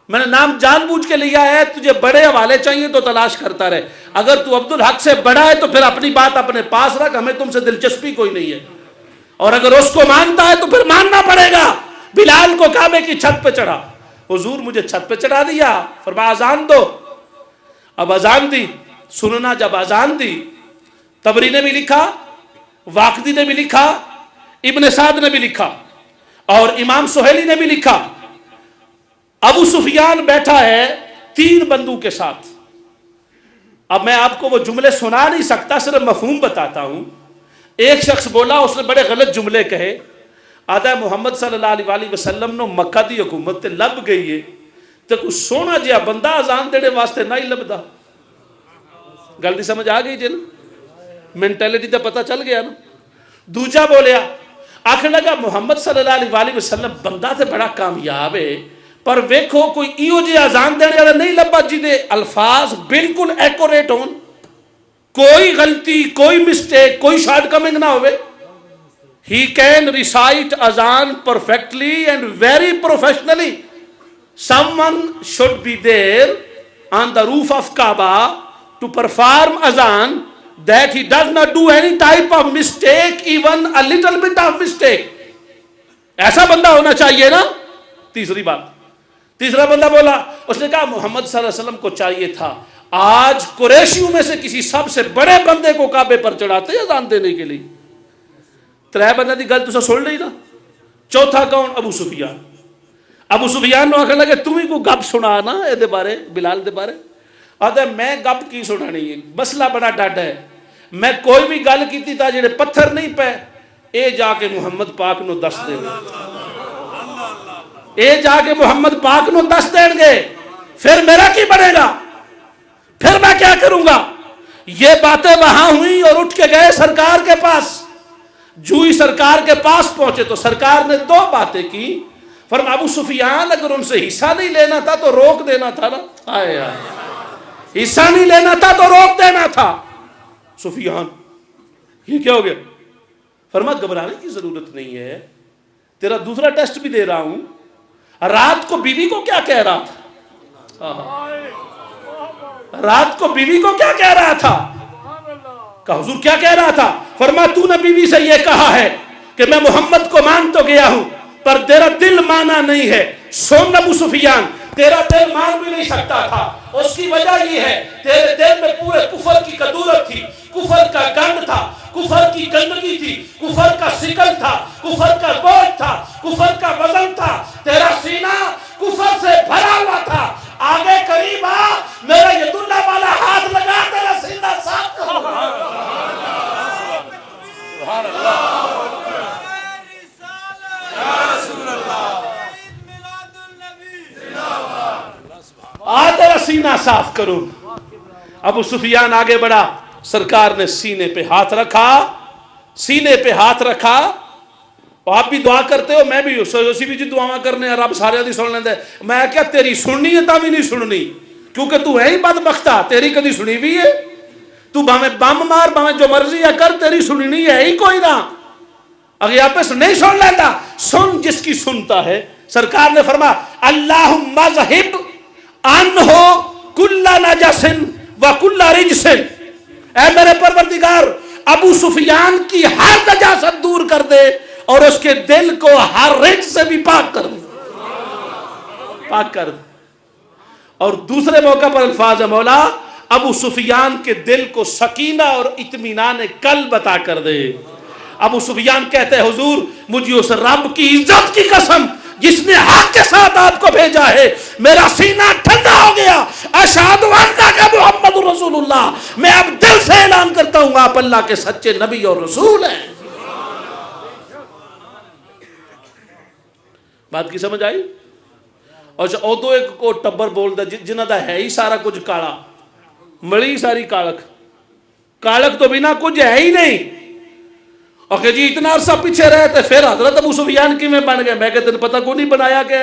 میں نے نام جان بوجھ کے لیا ہے, تجھے بڑے حوالے چاہیے تو تلاش کرتا رہے. اگر تو عبدالحق سے بڑا ہے تو پھر اپنی بات اپنے پاس رکھ, ہمیں تم سے دلچسپی کوئی نہیں ہے. اور اگر اس کو مانتا ہے تو پھر ماننا پڑے گا. بلال کو کعبے کی چھت پہ چڑھا. حضور مجھے چھت پہ چڑھا دیا, فرمایا اذان دو. اب اذان دی. سننا جب اذان دی, طبری نے بھی لکھا, واقدی نے بھی لکھا, ابن سعد نے بھی لکھا, اور امام سہیلی نے بھی لکھا. ابو سفیان بیٹھا ہے 3 بندوں کے ساتھ. اب میں آپ کو وہ جملے سنا نہیں سکتا, صرف مفہوم بتاتا ہوں. ایک شخص بولا, اس نے بڑے غلط جملے کہے. آدھا محمد صلی اللہ علیہ وسلم نو مکہ دی حکومت تے لب گئی ہے, تو کوئی سونا جہا بندہ اذان دینے واسطے نہ ہی لبدا. گل دی سمجھ آ گئی جی نا, مینٹیلٹی تو پتہ چل گیا نا. دوجا بولیا, آخر لگا محمد صلی اللہ علیہ وسلم بندہ تے بڑا کامیاب ہے, پر ویکھو کوئی ایو جی اذان دینے والا نہیں لبا جی دے الفاظ بالکل ایکوریٹ ہون, کوئی غلطی, کوئی مسٹیک, کوئی شارٹ کمنگ نہ ہوئے. He can recite azan perfectly and very professionally. Someone should be there on the roof of Kaaba to perform azan, that he does not do any type of mistake, even a little bit of mistake. ایسا بندہ ہونا چاہیے نا. تیسری بات, تیسرا بندہ بولا, اس نے کہا محمد صلی اللہ علیہ وسلم کو چاہیے تھا آج قریشیوں میں سے کسی سب سے بڑے بندے کو کعبے پر چڑھاتے اذان دینے کے لیے. 3 بندے دی گل تو سن لی نا. چوتھا کون؟ ابو سفیان. ابو سفیان نو آخر لگے تم ہی کو گپ سنا نا اے دے بارے, بلال دے بارے. آدھے میں گپ کی سنانی ہے, مسئلہ بڑا ڈاڈ ہے, میں کوئی بھی گل کیتی تا جڑے پتھر نہیں پے, اے جا کے محمد پاک نو دس دیں گے, اے جا کے محمد پاک نو دس دیں گے. پھر میرا کی بنے گا, پھر میں کیا کروں گا؟ یہ باتیں وہاں ہوئی اور اٹھ کے گئے سرکار کے پاس. جو ہی سرکار کے پاس پہنچے تو سرکار نے 2 باتیں کی. فرمایا ابو سفیان اگر ان سے حصہ نہیں لینا تھا تو روک دینا تھا نا. آئے آئے, حصہ نہیں لینا تھا تو روک دینا تھا. سفیان یہ کیا ہو گیا؟ فرمایا گھبرانے کی ضرورت نہیں ہے, تیرا دوسرا ٹیسٹ بھی دے رہا ہوں. رات کو بیوی کو کیا کہہ رہا تھا؟ رات کو بیوی کو کیا کہہ رہا تھا؟ کہ حضور کیا کہہ رہا تھا؟ فرمایا تو نے بیوی سے یہ کہا ہے کہ میں محمد کو مان تو گیا ہوں پر تیرا دل مانا نہیں ہے. سن ابو سفیان, تیرا دل مان بھی نہیں سکتا تھا. اس کی وجہ یہ ہے تیرے دل میں پورے کفر کی کدورت تھی, کفر کا گند تھا, کفر کی گندگی تھی, کفر کا سکل تھا, کفر کا بوجھ تھا, کفر کا وزن تھا. تیرا سینہ کفر سے بھرا ہوا تھا. آگے قریب آ, میرا ید اللہ والا ہاتھ لگا, تیرا سینہ صاف کر. سبحان اللہ. صاف کروں. ابو سفیان آگے بڑھا, سرکار نے سینے پہ ہاتھ رکھا, سینے پہ ہاتھ رکھا. اور آپ بھی دعا کرتے ہو, میں بھی اسی بھی دعا کرنے ہیں, رب سارے دی سن لیندے. میں کیا تیری سننی ہے تا بھی نہیں سننی, کیونکہ تو ہے ہی بدبختہ, تیری کدی سنی بھی ہے. تو بھاویں بم مار, بھاویں جو مرضی ہے کر, تیری سننی ہے ہی کوئی نہ. اگر آپ پہ نہیں سن لیتا, سن جس کی سنتا ہے. سرکار نے فرمایا اللہم ذہب عنہ کل نجس و کل رجس, اے میرے پروردگار ابو سفیان کی ہر نجاست دور کر دے اور اس کے دل کو ہر رجس سے بھی پاک کر دے, پاک کر دے. اور دوسرے موقع پر الفاظ ہے مولا ابو سفیان کے دل کو سکینہ اور اطمینان قلب عطا کر دے. ابو سفیان کہتے ہیں حضور مجھے اس رب کی عزت کی قسم جس نے حق کے ساتھ آپ کو بھیجا ہے, میرا سینہ ٹھنڈا ہو گیا. اشہد ان محمد رسول اللہ, میں اب دل سے اعلان کرتا ہوں آپ اللہ کے سچے نبی اور رسول ہیں. بات کی سمجھ آئی؟ اور ادو ایک کو ٹبر بولتا جنہ دا ہے ہی سارا کچھ کالا, مڑی ساری کالک, کالک تو بنا کچھ ہے ہی نہیں. اور کہ جی اتنا عرصہ پیچھے رہے تھے, پھر حضرت ابو سفیان کی میں بن گئے. میں کہ تین پتہ کوئی نہیں بنایا کہ,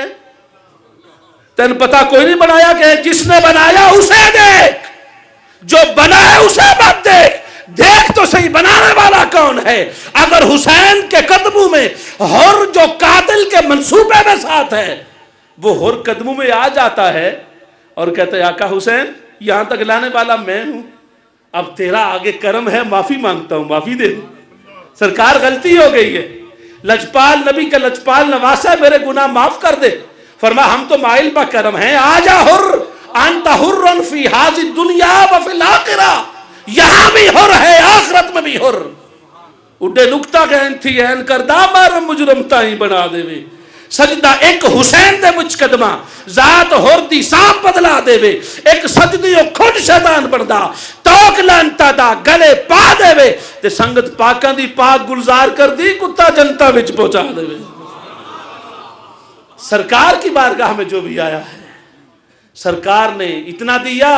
تین پتہ کوئی نہیں بنایا کہ, جس نے بنایا اسے دیکھ, جو بنا ہے اسے مت دیکھ, دیکھ تو صحیح بنانے والا کون ہے. اگر حسین کے قدموں میں ہر جو قاتل کے منصوبے میں ساتھ ہے, وہ ہر قدموں میں آ جاتا ہے اور کہتا ہے آقا حسین یہاں تک لانے والا میں ہوں, اب تیرا آگے کرم ہے, معافی مانگتا ہوں, معافی دے دو. سرکار غلطی ہو گئی ہے, لجپال نبی کا لجپال نواسا, میرے گناہ معاف کر دے. فرمایا ہم تو مائل با کرم ہیں, آجا حر انت حر فی ہذ الدنیا و فی الاخرہ, یہاں بھی حر ہے آخرت میں بھی حر. اڈے نکتا کہن تھی این کردہ مار مجرم تائیں بنا دے وے, سجدہ ایک حسین دے مجھ قدمہ ذات ہور دی سانپ بدلا دے وے, ایک سجدی خود شیطان بندا توک لانتا دا گلے پا دے وے, تے سنگت پاکاں دی پاک گلزار کر دی کتا جنتا وچ پہنچا دے وے. سرکار کی بارگاہ میں جو بھی آیا ہے, سرکار نے اتنا دیا,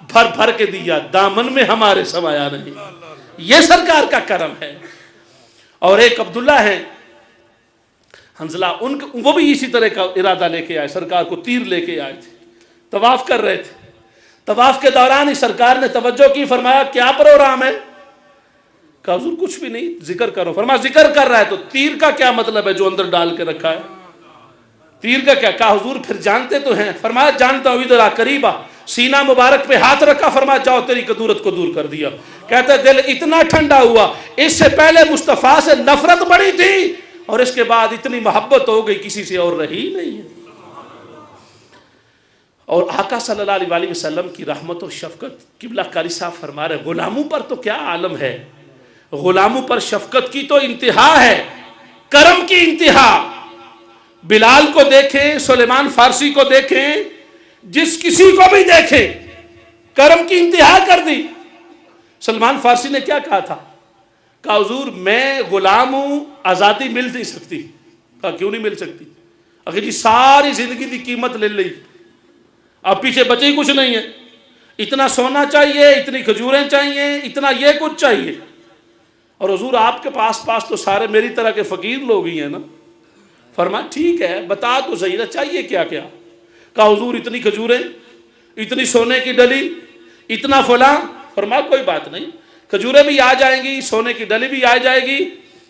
بھر بھر کے دیا, دامن میں ہمارے سمایا نہیں. یہ سرکار کا کرم ہے. اور ایک عبداللہ ہیں حنزلہ, وہ بھی اسی طرح کا ارادہ لے کے آئے, سرکار کو تیر لے کے آئے تھے, طواف کر رہے تھے. طواف کے دوران ہی سرکار نے توجہ کی, فرمایا کیا پروگرام ہے؟ کہا حضور کچھ بھی نہیں, ذکر کرو. فرمایا ذکر کر رہا ہے تو تیر کا کیا مطلب ہے جو اندر ڈال کے رکھا ہے, تیر کا کیا؟ کہا حضور پھر جانتے تو ہیں. فرمایا جانتا ہوں, ادھر آ قریب آ, سینہ مبارک پہ ہاتھ رکھا, فرمایا جاؤ تیری کدورت کو دور کر دیا. کہتے دل اتنا ٹھنڈا ہوا, اس سے پہلے مصطفیٰ سے نفرت بڑی تھی اور اس کے بعد اتنی محبت ہو گئی کسی سے اور رہی نہیں ہے. اور آقا صلی اللہ علیہ وسلم کی رحمت و شفقت, قبلہ قاری صاحب فرما رہے غلاموں پر تو کیا عالم ہے, غلاموں پر شفقت کی تو انتہا ہے, کرم کی انتہا. بلال کو دیکھیں, سلیمان فارسی کو دیکھیں, جس کسی کو بھی دیکھیں, کرم کی انتہا کر دی. سلمان فارسی نے کیا کہا تھا؟ کہا حضور میں غلام ہوں, آزادی مل نہیں سکتی. کہا کیوں نہیں مل سکتی؟ اگر جی ساری زندگی دی قیمت لے لی, اب پیچھے بچے ہی کچھ نہیں ہے, اتنا سونا چاہیے, اتنی کھجوریں چاہیے, اتنا یہ کچھ چاہیے. اور حضور آپ کے پاس تو سارے میری طرح کے فقیر لوگ ہی ہیں نا. فرمایا ٹھیک ہے بتا تو صحیح نا چاہیے کیا کیا. کہا حضور اتنی کھجوریں, اتنی سونے کی ڈلی, اتنا فلاں. فرمایا کوئی بات نہیں, کھجوریں بھی آ جائیں گی, سونے کی ڈلی بھی آ جائے گی.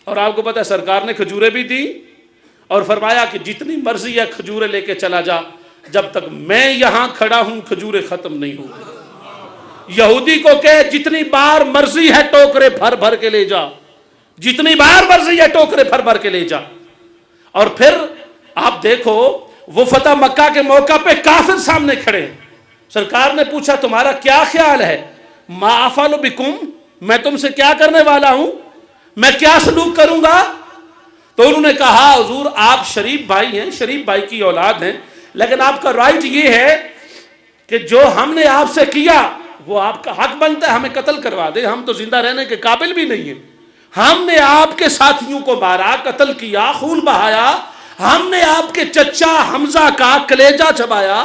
اور آپ کو پتہ ہے سرکار نے کھجوریں بھی دی اور فرمایا کہ جتنی مرضی ہے کھجوریں لے کے چلا جا, جب تک میں یہاں کھڑا ہوں کھجوریں ختم نہیں ہوں. یہودی کو کہ جتنی بار مرضی ہے ٹوکرے بھر بھر کے لے جا, جتنی بار مرضی ہے ٹوکرے بھر بھر کے لے جا. اور پھر آپ دیکھو وہ فتح مکہ کے موقع پہ کافر سامنے کھڑے, سرکار نے پوچھا تمہارا کیا خیال ہے, ما افعل بکم, میں تم سے کیا کرنے والا ہوں, میں کیا سلوک کروں گا. تو انہوں نے کہا حضور آپ شریف بھائی ہیں, شریف بھائی کی اولاد ہیں, لیکن آپ کا رائٹ یہ ہے کہ جو ہم نے آپ سے کیا وہ آپ کا حق بنتا ہے, ہمیں قتل کروا دے, ہم تو زندہ رہنے کے قابل بھی نہیں ہیں. ہم نے آپ کے ساتھیوں کو مارا, قتل کیا, خون بہایا, ہم نے آپ کے چچا حمزہ کا کلیجہ چبایا,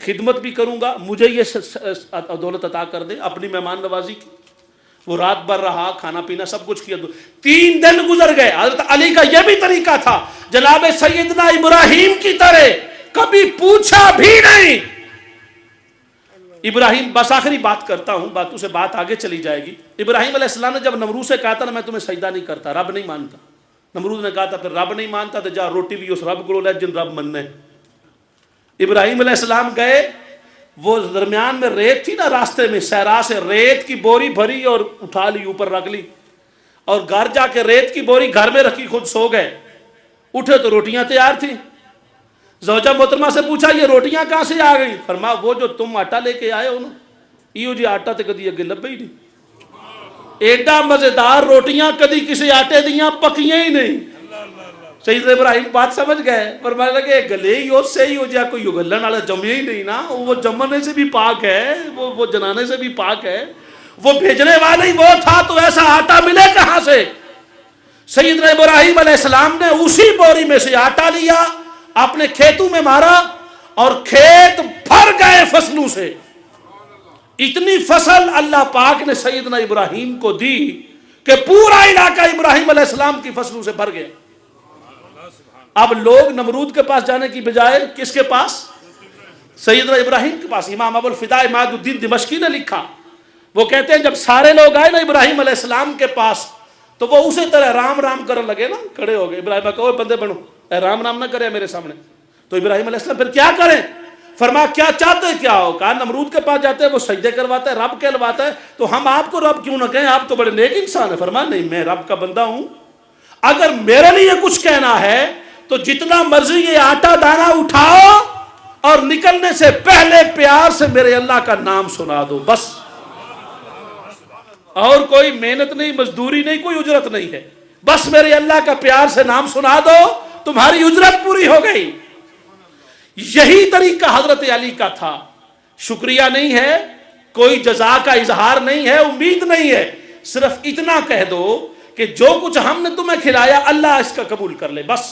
خدمت بھی کروں گا, مجھے یہ دولت عطا کر دے, اپنی مہمان نوازی کی. وہ رات بھر رہا, کھانا پینا سب کچھ کیا, 3 دن گزر گئے. حضرت علی کا یہ بھی طریقہ تھا, جناب سیدنا ابراہیم کی طرح کبھی پوچھا بھی نہیں. ابراہیم, بس آخری بات کرتا ہوں, باتوں سے بات آگے چلی جائے گی. ابراہیم علیہ السلام نے جب نمرود سے کہا تھا نا میں تمہیں سجدہ نہیں کرتا, رب نہیں مانتا, نمرود نے کہا تھا پھر رب نہیں مانتا تو جا روٹی بھی اس رب کو لے جن رب مننے. ابراہیم علیہ السلام گئے, وہ درمیان میں ریت تھی نا, راستے میں صحرا سے ریت کی بوری بھری اور اٹھا لی, اوپر رکھ لی, اور گھر جا کے ریت کی بوری گھر میں رکھی, خود سو گئے. اٹھے تو روٹیاں تیار تھیں. زوجہ محترمہ سے پوچھا یہ روٹیاں کہاں سے آ گئی؟ فرمایا وہ جو تم آٹا لے کے آئے ہو نا, یہ جی آٹا تے کدی اگے لبے ہی نہیں. ایڈا مزیدار روٹیاں کدی کسی آٹے دیاں پکیاں ہی نہیں. سید ابراہیم بات سمجھ گئے, فرمانے لگے گلے ہی اس سے ہی ہو جائے, کوئی گلن والا جمے ہی نہیں نا, وہ جمنے سے بھی پاک ہے, وہ جنانے سے بھی پاک ہے, وہ بھیجنے والا ہی وہ تھا, تو ایسا آٹا ملے کہاں سے؟ سیدنا ابراہیم علیہ السلام نے اسی بوری میں سے آٹا لیا, اپنے کھیتوں میں مارا, اور کھیت بھر گئے فصلوں سے. اتنی فصل اللہ پاک نے سیدنا ابراہیم کو دی کہ پورا علاقہ ابراہیم علیہ السلام کی فصلوں سے بھر گیا. اب لوگ نمرود کے پاس جانے کی بجائے کس کے پاس؟ سیدنا ابراہیم کے پاس. امام ابو الفداء عماد الدین دمشقی نے لکھا, وہ کہتے ہیں جب سارے لوگ آئے نا ابراہیم علیہ السلام کے پاس, تو وہ اسی طرح رام رام کرنے لگے نا, کھڑے ہو گئے. ابراہیم کہو بندے بنو, رام رام نہ کرے میرے سامنے. تو ابراہیم علیہ السلام پھر کیا کریں؟ فرمایا کیا چاہتے کیا ہو؟ کہا نمرود کے پاس جاتے ہیں, وہ سجدے کرواتا ہے, رب کہلواتا ہے, تو ہم آپ کو رب کیوں نہ کہیں, آپ تو بڑے نیک انسان ہیں. فرمایا نہیں, میں رب کا بندہ ہوں, اگر میرے لیے کچھ کہنا ہے تو جتنا مرضی یہ آٹا دانا اٹھاؤ اور نکلنے سے پہلے پیار سے میرے اللہ کا نام سنا دو, بس. اور کوئی محنت نہیں, مزدوری نہیں, کوئی اجرت نہیں ہے, بس میرے اللہ کا پیار سے نام سنا دو, تمہاری اجرت پوری ہو گئی. یہی طریقہ حضرت علی کا تھا. شکریہ نہیں ہے, کوئی جزا کا اظہار نہیں ہے, امید نہیں ہے, صرف اتنا کہہ دو کہ جو کچھ ہم نے تمہیں کھلایا اللہ اس کا قبول کر لے, بس.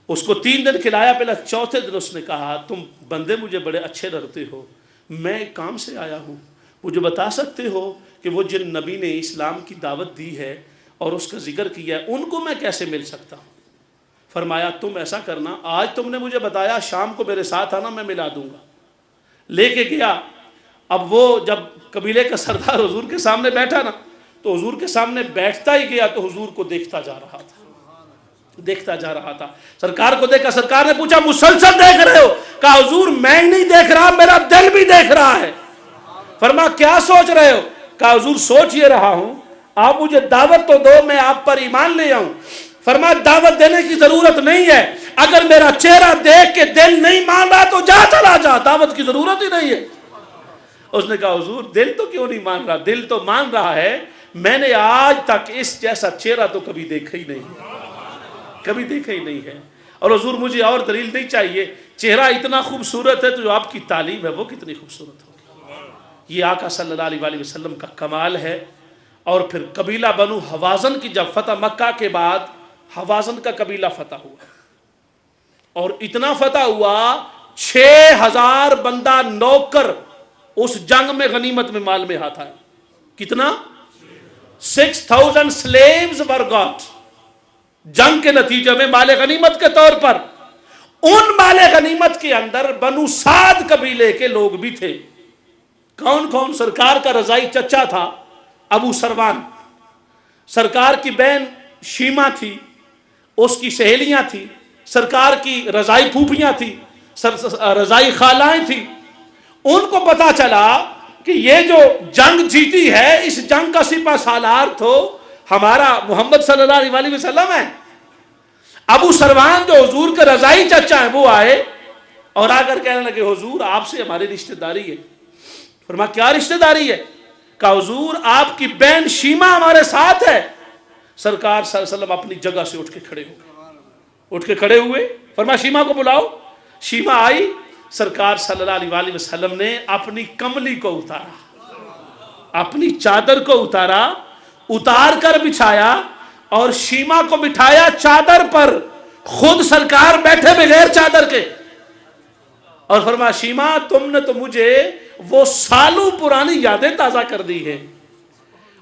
اس کو 3 دن کھلایا, پہلا 4تھے دن اس نے کہا تم بندے مجھے بڑے اچھے لگتے ہو, میں ایک کام سے آیا ہوں, مجھے بتا سکتے ہو کہ وہ جن نبی نے اسلام کی دعوت دی ہے اور اس کا ذکر کیا ہے, ان کو میں کیسے مل سکتا ہوں؟ فرمایا تم ایسا کرنا, آج تم نے مجھے بتایا, شام کو میرے ساتھ آنا, میں ملا دوں گا. لے کے گیا. اب وہ جب قبیلے کا سردار حضور کے سامنے بیٹھا نا, تو حضور کے سامنے بیٹھتا ہی گیا تو حضور کو دیکھتا جا رہا تھا. سرکار کو دیکھا, سرکار نے پوچھا مسلسل دیکھ رہے ہو؟ کہا حضور میں ہی نہیں دیکھ رہا, میرا دل بھی دیکھ رہا ہے. فرمایا کیا سوچ رہے ہو؟ کہا حضور سوچ یہ رہا ہوں, آپ مجھے دعوت تو دو, میں آپ پر ایمان لے آؤں. فرمایا دعوت دینے کی ضرورت نہیں ہے, اگر میرا چہرہ دیکھ کے دل نہیں مان رہا تو جا چلا جا, دعوت کی ضرورت ہی نہیں ہے. اس نے کہا حضور دل تو کیوں نہیں مان رہا؟ دل تو مان رہا ہے, میں نے آج تک اس جیسا چہرہ تو کبھی دیکھا ہی نہیں ہے. اور حضور مجھے اور دلیل نہیں چاہیے, چہرہ اتنا خوبصورت ہے تو جو آپ کی تعلیم ہے وہ کتنی خوبصورت ہوگی. یہ آقا صلی اللہ علیہ وآلہ وسلم کا کمال ہے. اور پھر قبیلہ بنو حوازن کی جب فتح مکہ کے بعد حوازن کا قبیلہ فتح ہوا, اور اتنا فتح ہوا 6000 بندہ نوکر اس جنگ میں غنیمت میں مال میں ہاتھ آئے. کتنا؟ 6000 slaves were got. جنگ کے نتیجے میں مال غنیمت کے طور پر. ان مال غنیمت کے اندر بنو سعد قبیلے کے لوگ بھی تھے. کون کون؟ سرکار کا رضائی چچا تھا ابو سروان, سرکار کی بہن شیما تھی, اس کی سہیلیاں تھی, سرکار کی رضائی پھوپھیاں تھی, رضائی خالائیں تھی. ان کو پتا چلا کہ یہ جو جنگ جیتی ہے اس جنگ کا سپہ سالار تو ہمارا محمد صلی اللہ علیہ وآلہ وسلم ہے. ابو سروان جو حضور کے رضائی چچا ہیں وہ آئے اور آ کر کہنے لگے حضور آپ سے ہماری رشتہ داری ہے. فرمایا کیا رشتہ داری ہے؟ کہا حضور آپ کی بہن شیما ہمارے ساتھ ہے. سرکار صلی اللہ علیہ وسلم اپنی جگہ سے اٹھ کے کھڑے ہوئے. فرمایا شیما کو بلاؤ. شیما آئی. سرکار صلی اللہ علیہ وآلہ وسلم نے اپنی کملی کو اتارا, اپنی چادر کو اتار کر بچھایا اور شیما کو بٹھایا چادر پر, خود سرکار بیٹھے بغیر چادر کے. اور فرمایا شیما تم نے تو مجھے وہ سالوں پرانی یادیں تازہ کر دی ہیں.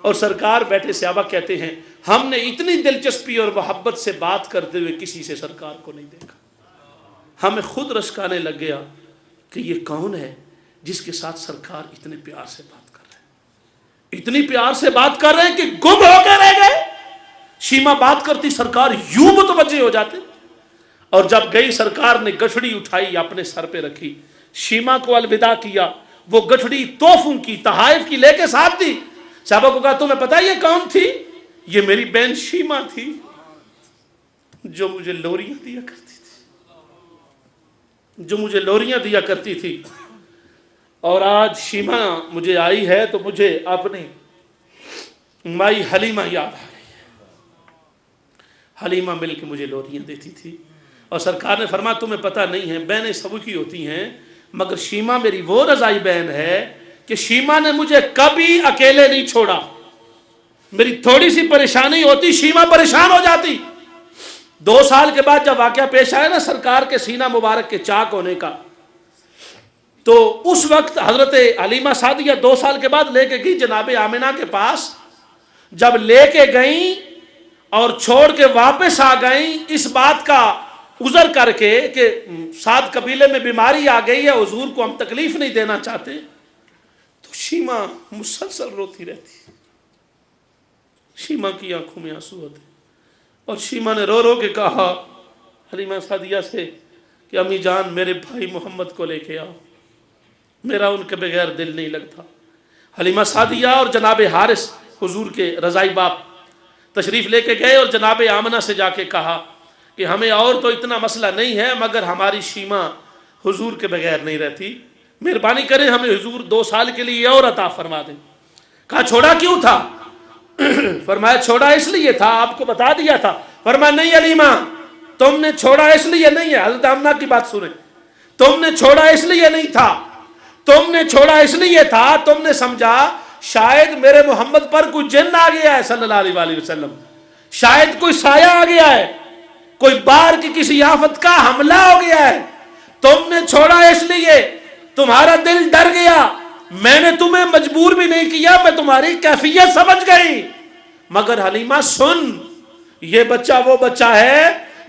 اور سرکار بیٹھے صحابہ کہتے ہیں ہم نے اتنی دلچسپی اور محبت سے بات کرتے ہوئے کسی سے سرکار کو نہیں دیکھا. ہمیں خود رشکانے لگ گیا کہ یہ کون ہے جس کے ساتھ سرکار اتنے پیار سے بات کر رہے ہیں, اتنی پیار سے بات کر رہے ہیں کہ گم ہو کے رہ گئے. شیما بات کرتی سرکار یوں متوجہ ہو جاتے. اور جب گئی سرکار نے گٹھڑی اٹھائی اپنے سر پہ رکھی, شیما کو الوداع کیا, وہ گٹھڑی تحفوں کی تحائف کی لے کے ساتھ دی. صحابہ کو کہا تمہیں پتا یہ کون تھی؟ یہ میری بہن شیما تھی جو مجھے لوریاں دیا کرتی تھی, جو مجھے لوریاں دیا کرتی تھی. اور آج شیما مجھے آئی ہے تو مجھے اپنی مائی حلیمہ یاد آ گئی ہے. حلیمہ مل کے مجھے لوریاں دیتی تھی. اور سرکار نے فرمایا تمہیں پتہ نہیں ہے بہنیں سب کی ہوتی ہیں مگر شیما میری وہ رضائی بہن ہے کہ شیما نے مجھے کبھی اکیلے نہیں چھوڑا. میری تھوڑی سی پریشانی ہوتی شیما پریشان ہو جاتی. 2 سال کے بعد جب واقعہ پیش آیا نا سرکار کے سینہ مبارک کے چاک ہونے کا, تو اس وقت حضرت حلیمہ سعدیہ 2 سال کے بعد لے کے گئی جناب آمنہ کے پاس. جب لے کے گئیں اور چھوڑ کے واپس آ گئیں اس بات کا عذر کر کے کہ سعد قبیلے میں بیماری آ گئی ہے, حضور کو ہم تکلیف نہیں دینا چاہتے, تو شیما مسلسل روتی رہتی. شیما کی آنکھوں میں آنسو ہوتے. اور شیما نے رو رو کے کہا حلیمہ سعدیہ سے کہ امی جان میرے بھائی محمد کو لے کے آؤ, میرا ان کے بغیر دل نہیں لگتا. حلیمہ سعدیہ اور جناب حارث حضور کے رضائی باپ تشریف لے کے گئے اور جناب آمنہ سے جا کے کہا کہ ہمیں اور تو اتنا مسئلہ نہیں ہے مگر ہماری شیما حضور کے بغیر نہیں رہتی, مہربانی کریں ہمیں حضور 2 سال کے لیے اور عطا فرما دیں. کہا چھوڑا کیوں تھا؟ فرمایا چھوڑا اس لیے تھا, آپ کو بتا دیا تھا. فرمایا نہیں حلیمہ تم نے چھوڑا اس لیے نہیں ہے. حضرت آمنہ کی بات سنیں, تم نے چھوڑا اس لیے نہیں تھا, تم نے چھوڑا اس لیے تھا تم نے سمجھا شاید میرے محمد پر کوئی جن آ گیا ہے صلی اللہ علیہ وآلہ وسلم, شاید کوئی سایہ آ گیا ہے, کوئی بار کی کسی آفت کا حملہ ہو گیا ہے. تم نے چھوڑا اس لیے تمہارا دل ڈر گیا. میں نے تمہیں مجبور بھی نہیں کیا, میں تمہاری کیفیت سمجھ گئی. مگر حلیمہ سن, یہ بچہ وہ بچہ ہے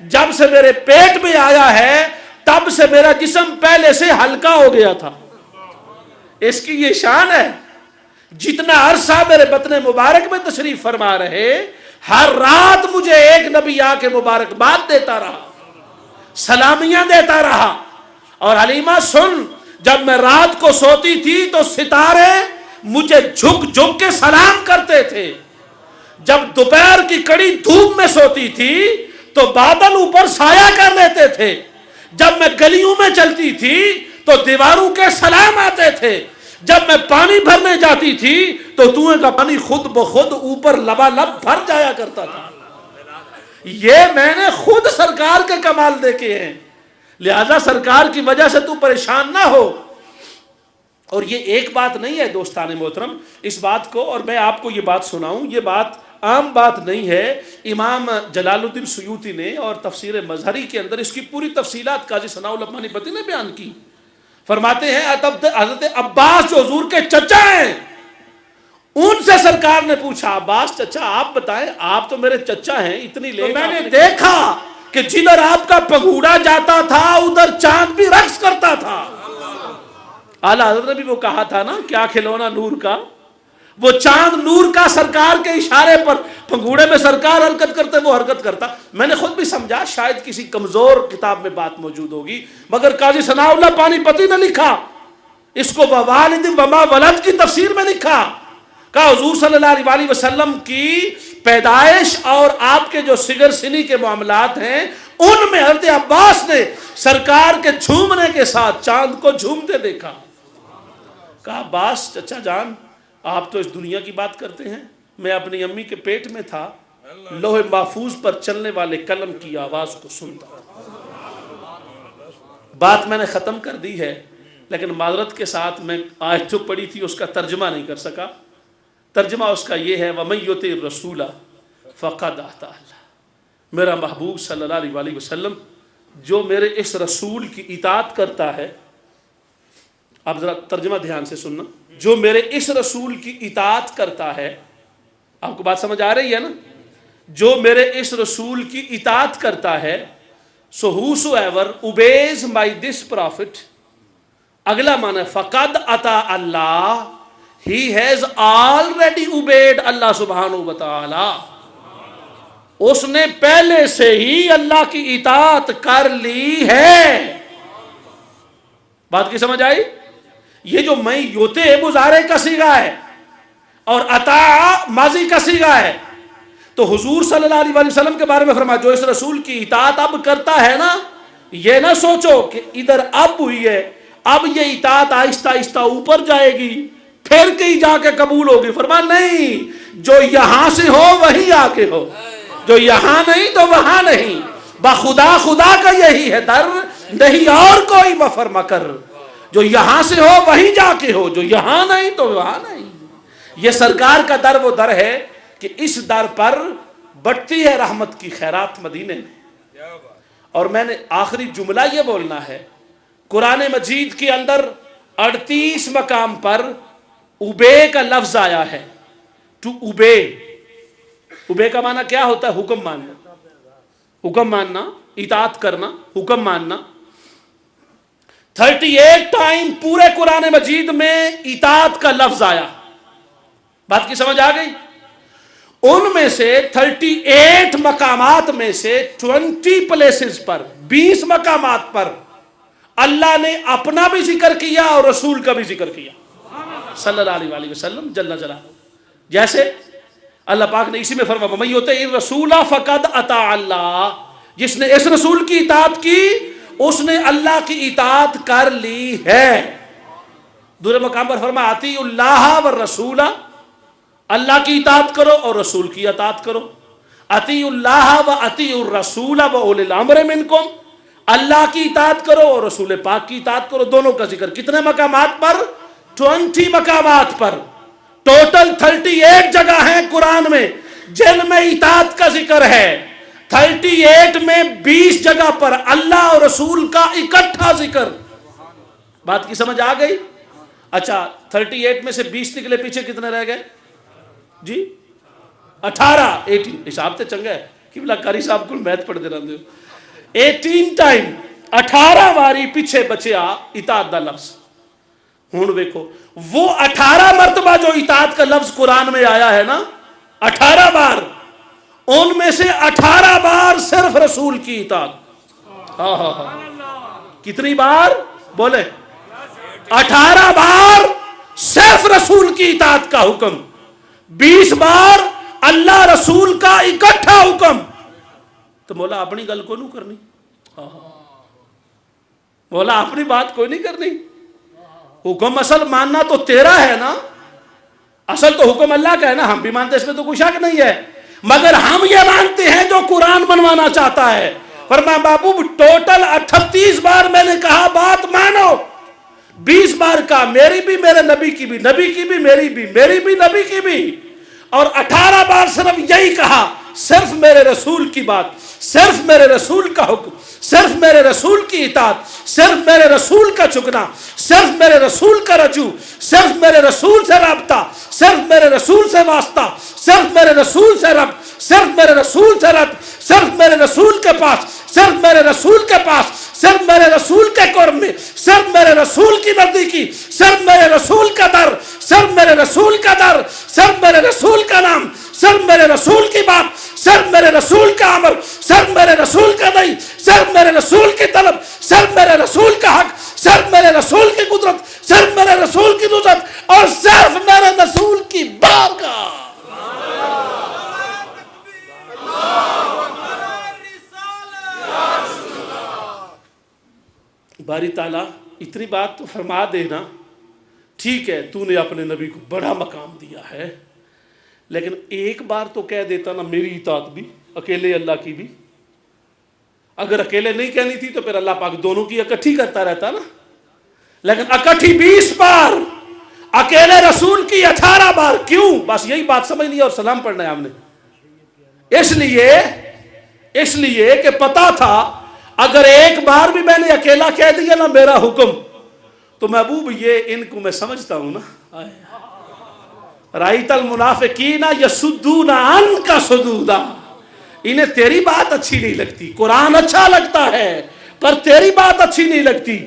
جب سے میرے پیٹ میں آیا ہے تب سے میرا جسم پہلے سے ہلکا ہو گیا تھا. اس کی یہ شان ہے. جتنا عرصہ میرے بطن مبارک میں تشریف فرما رہے ہر رات مجھے ایک نبی آ کے مبارکباد دیتا رہا, سلامیاں دیتا رہا. اور حلیمہ سن, جب میں رات کو سوتی تھی تو ستارے مجھے جھک جھک کے سلام کرتے تھے. جب دوپہر کی کڑی دھوپ میں سوتی تھی تو بادل اوپر سایہ کر لیتے تھے. جب میں گلیوں میں چلتی تھی تو دیواروں کے سلام آتے تھے. جب میں پانی بھرنے جاتی تھی تو کنویں کا پانی خود بخود اوپر لبالب بھر جایا کرتا تھا. یہ میں نے خود سرکار کے کمال دیکھے ہیں. لہذا سرکار کی وجہ سے تو پریشان نہ ہو. اور یہ ایک بات نہیں ہے دوستان محترم, اس بات کو, اور میں آپ کو یہ بات سناؤں, یہ بات عام بات نہیں ہے. امام جلال الدین سیوطی نے اور تفسیر مظہری کے اندر اس کی پوری تفصیلات قاضی ثناء اللہ پانی نے بیان کی. فرماتے ہیں حضرت عباس جو حضور کے چچا ہیں ان سے سرکار نے پوچھا عباس چچا آپ بتائیں, آپ تو میرے چچا ہیں, اتنی لے میں نے دیکھا کہ جدھر آپ کا پگوڑا جاتا تھا ادھر چاند بھی رقص کرتا تھا. اعلیٰ حضرت نے بھی وہ کہا تھا نا کیا کھلونا نور کا, وہ چاند نور کا سرکار کے اشارے پر پنگوڑے میں سرکار حرکت کرتے وہ حرکت کرتا. میں نے خود بھی سمجھا شاید کسی کمزور کتاب میں بات موجود ہوگی, مگر قاضی ثناء اللہ پانی پتی نے لکھا اس کو ووالد وما ولد کی تفسیر میں لکھا. کہا حضور صلی اللہ علیہ وآلہ وسلم کی پیدائش اور آپ کے جو صغر سنی کے معاملات ہیں ان میں حضرت عباس نے سرکار کے جھومنے کے ساتھ چاند کو جھومتے دیکھا. کہا عباس چچا جان آپ تو اس دنیا کی بات کرتے ہیں, میں اپنی امی کے پیٹ میں تھا, لوح محفوظ پر چلنے والے قلم کی آواز کو سنتا تھا. بات میں نے ختم کر دی ہے لیکن معذرت کے ساتھ میں آیت جو پڑھی تھی اس کا ترجمہ نہیں کر سکا. ترجمہ اس کا یہ ہے وَمَن يُطِعِ الرَّسُولَ فَقَدْ أَطَاعَ اللَّهَ, میرا محبوب صلی اللہ علیہ وسلم جو میرے اس رسول کی اطاعت کرتا ہے اب ذرا ترجمہ دھیان سے سننا. جو میرے اس رسول کی اطاعت کرتا ہے, آپ کو بات سمجھ آ رہی ہے نا, جو میرے اس رسول کی اطاعت کرتا ہے, so whosoever obeys my this prophet, اگلا معنی فقد اطاع اللہ, he has already obeyed اللہ سبحانہ و تعالی, اس نے پہلے سے ہی اللہ کی اطاعت کر لی ہے. بات کی سمجھ آئی؟ یہ جو میں یوتے مضارع کا صیغہ ہے اور اطاع ماضی کا صیغہ ہے, تو حضور صلی اللہ علیہ وسلم کے بارے میں فرمایا جو اس رسول کی اطاعت اب کرتا ہے نا, یہ نہ سوچو کہ ادھر اب ہوئی ہے, اب یہ اطاعت آہستہ آہستہ اوپر جائے گی پھر کہیں جا کے قبول ہوگی. فرمایا نہیں, جو یہاں سے ہو وہی آ کے ہو, جو یہاں نہیں تو وہاں نہیں. بخدا خدا کا یہی ہے در, نہیں اور کوئی مفرما کر. جو یہاں سے ہو وہی جا کے ہو, جو یہاں نہیں تو وہاں نہیں. یہ سرکار کا در وہ در ہے کہ اس در پر بڑھتی ہے رحمت کی خیرات مدینے میں. اور میں نے آخری جملہ یہ بولنا ہے, قرآن مجید کے اندر 38 مقام پر اوبے کا لفظ آیا ہے. ٹو اوبے, اوبے کا معنی کیا ہوتا ہے؟ حکم ماننا, حکم ماننا, اطاعت کرنا, حکم ماننا. 38 ٹائم پورے قرآن مجید میں اطاعت کا لفظ آیا. بات کی سمجھ آ گئی؟ ان میں سے 38 مقامات میں سے 20 پلیسز پر, 20 مقامات پر اللہ نے اپنا بھی ذکر کیا اور رسول کا بھی ذکر کیا صلی اللہ علیہ وآلہ وسلم جل جلالہ. جیسے اللہ پاک نے اسی میں فرمایا وَمَن يُطِعِ الرَّسُولَ فَقَدْ أَطَاعَ اللَّهَ, جس نے اس رسول کی اطاعت کی اس نے اللہ کی اطاعت کر لی ہے. دوسرے مقام پر فرمایا اطیعوا اللہ والرسول, اللہ کی اطاعت کرو اور رسول کی اطاعت کرو. اطیعوا اللہ و اطیعوا الرسول و اولی الامر منکم, اللہ کی اطاعت کرو اور رسول پاک کی اطاعت کرو. دونوں کا ذکر کتنے مقامات پر؟ 20 مقامات پر. ٹوٹل 38 جگہ ہیں قرآن میں جن میں اطاعت کا ذکر ہے. 38 میں 20 جگہ پر اللہ اور رسول کا اکٹھا ذکر. بات کی سمجھ آ گئی؟ اچھا 38 میں سے 20 نکلے, پیچھے کتنے رہ گئے جی؟ 18 18 حساب تے چنگا ہے کہ بلا کاری صاحب کو میتھ پڑھ دے رہے ہو. 18 ٹائم 18 باری پیچھے بچیا اطاعت دا لفظ. ہوں دیکھو وہ 18 مرتبہ جو اطاعت کا لفظ قرآن میں آیا ہے نا, 18 بار, ان میں سے 18 بار صرف رسول کی اطاعت. کتنی بار بولے؟ 18 بار صرف رسول کی اطاعت کا حکم, 20 بار اللہ رسول کا اکٹھا حکم. تو مولا اپنی گل کو نہیں کرنی, مولا اپنی بات کوئی نہیں کرنی. حکم اصل ماننا تو تیرا ہے نا, اصل تو حکم اللہ کا ہے نا, ہم بھی مانتے, اس میں تو کوئی شک نہیں ہے, مگر ہم یہ مانتے ہیں جو قرآن منوانا چاہتا ہے. فرمایا بابو ٹوٹل 38 بار میں نے کہا بات مانو, 20 بار کا میری بھی, میرے نبی کی بھی, نبی کی بھی, میری بھی, میری بھی, نبی کی بھی, اور 18 بار صرف یہی کہا صرف میرے رسول کی بات, صرف میرے رسول کا حکم, صرف میرے رسول کی اطاعت, صرف میرے رسول کا جھکنا, صرف میرے رسول کا رجوع, صرف میرے رسول سے رابطہ, صرف میرے رسول سے واسطہ, صرف میرے رسول سے رب, صرف میرے رسول سے رب, صرف میرے رسول کے پاس, صرف میرے رسول کے پاس, صرف میرے رسول کے قرب میں, صرف میرے رسول کی نزدیکی, صرف میرے رسول کا در, صرف میرے رسول کا در, صرف میرے رسول کا نام, صرف میرے رسول کی بات, صرف میرے رسول کا عمل, صرف میرے رسول کا نہیں, صرف میرے رسول کی طلب, صرف میرے رسول کا حق, صرف میرے رسول کی قدرت, صرف میرے رسول کی نصرت, اور صرف میرے رسول کی بارگاہ. باری تعالیٰ اتنی بات تو فرما دینا, ٹھیک ہے تو نے اپنے نبی کو بڑا مقام دیا ہے, لیکن ایک بار تو کہہ دیتا نا میری اطاعت بھی, اکیلے اللہ کی بھی. اگر اکیلے نہیں کہنی تھی تو پھر اللہ پاک دونوں کی اکٹھی کرتا رہتا نا, لیکن اکٹھی 20 بار, اکیلے رسول کی 18 بار. کیوں؟ بس یہی بات سمجھ لی اور سلام پڑھنا ہے ہم نے. اس لیے کہ پتا تھا اگر ایک بار بھی میں نے اکیلا کہہ دیا نا میرا حکم, تو محبوب یہ ان کو میں سمجھتا ہوں نا، رائت المنافقین یصدون عنک صدودا، انہیں تیری بات اچھی نہیں لگتی، قرآن اچھا لگتا ہے پر تیری بات اچھی نہیں لگتی،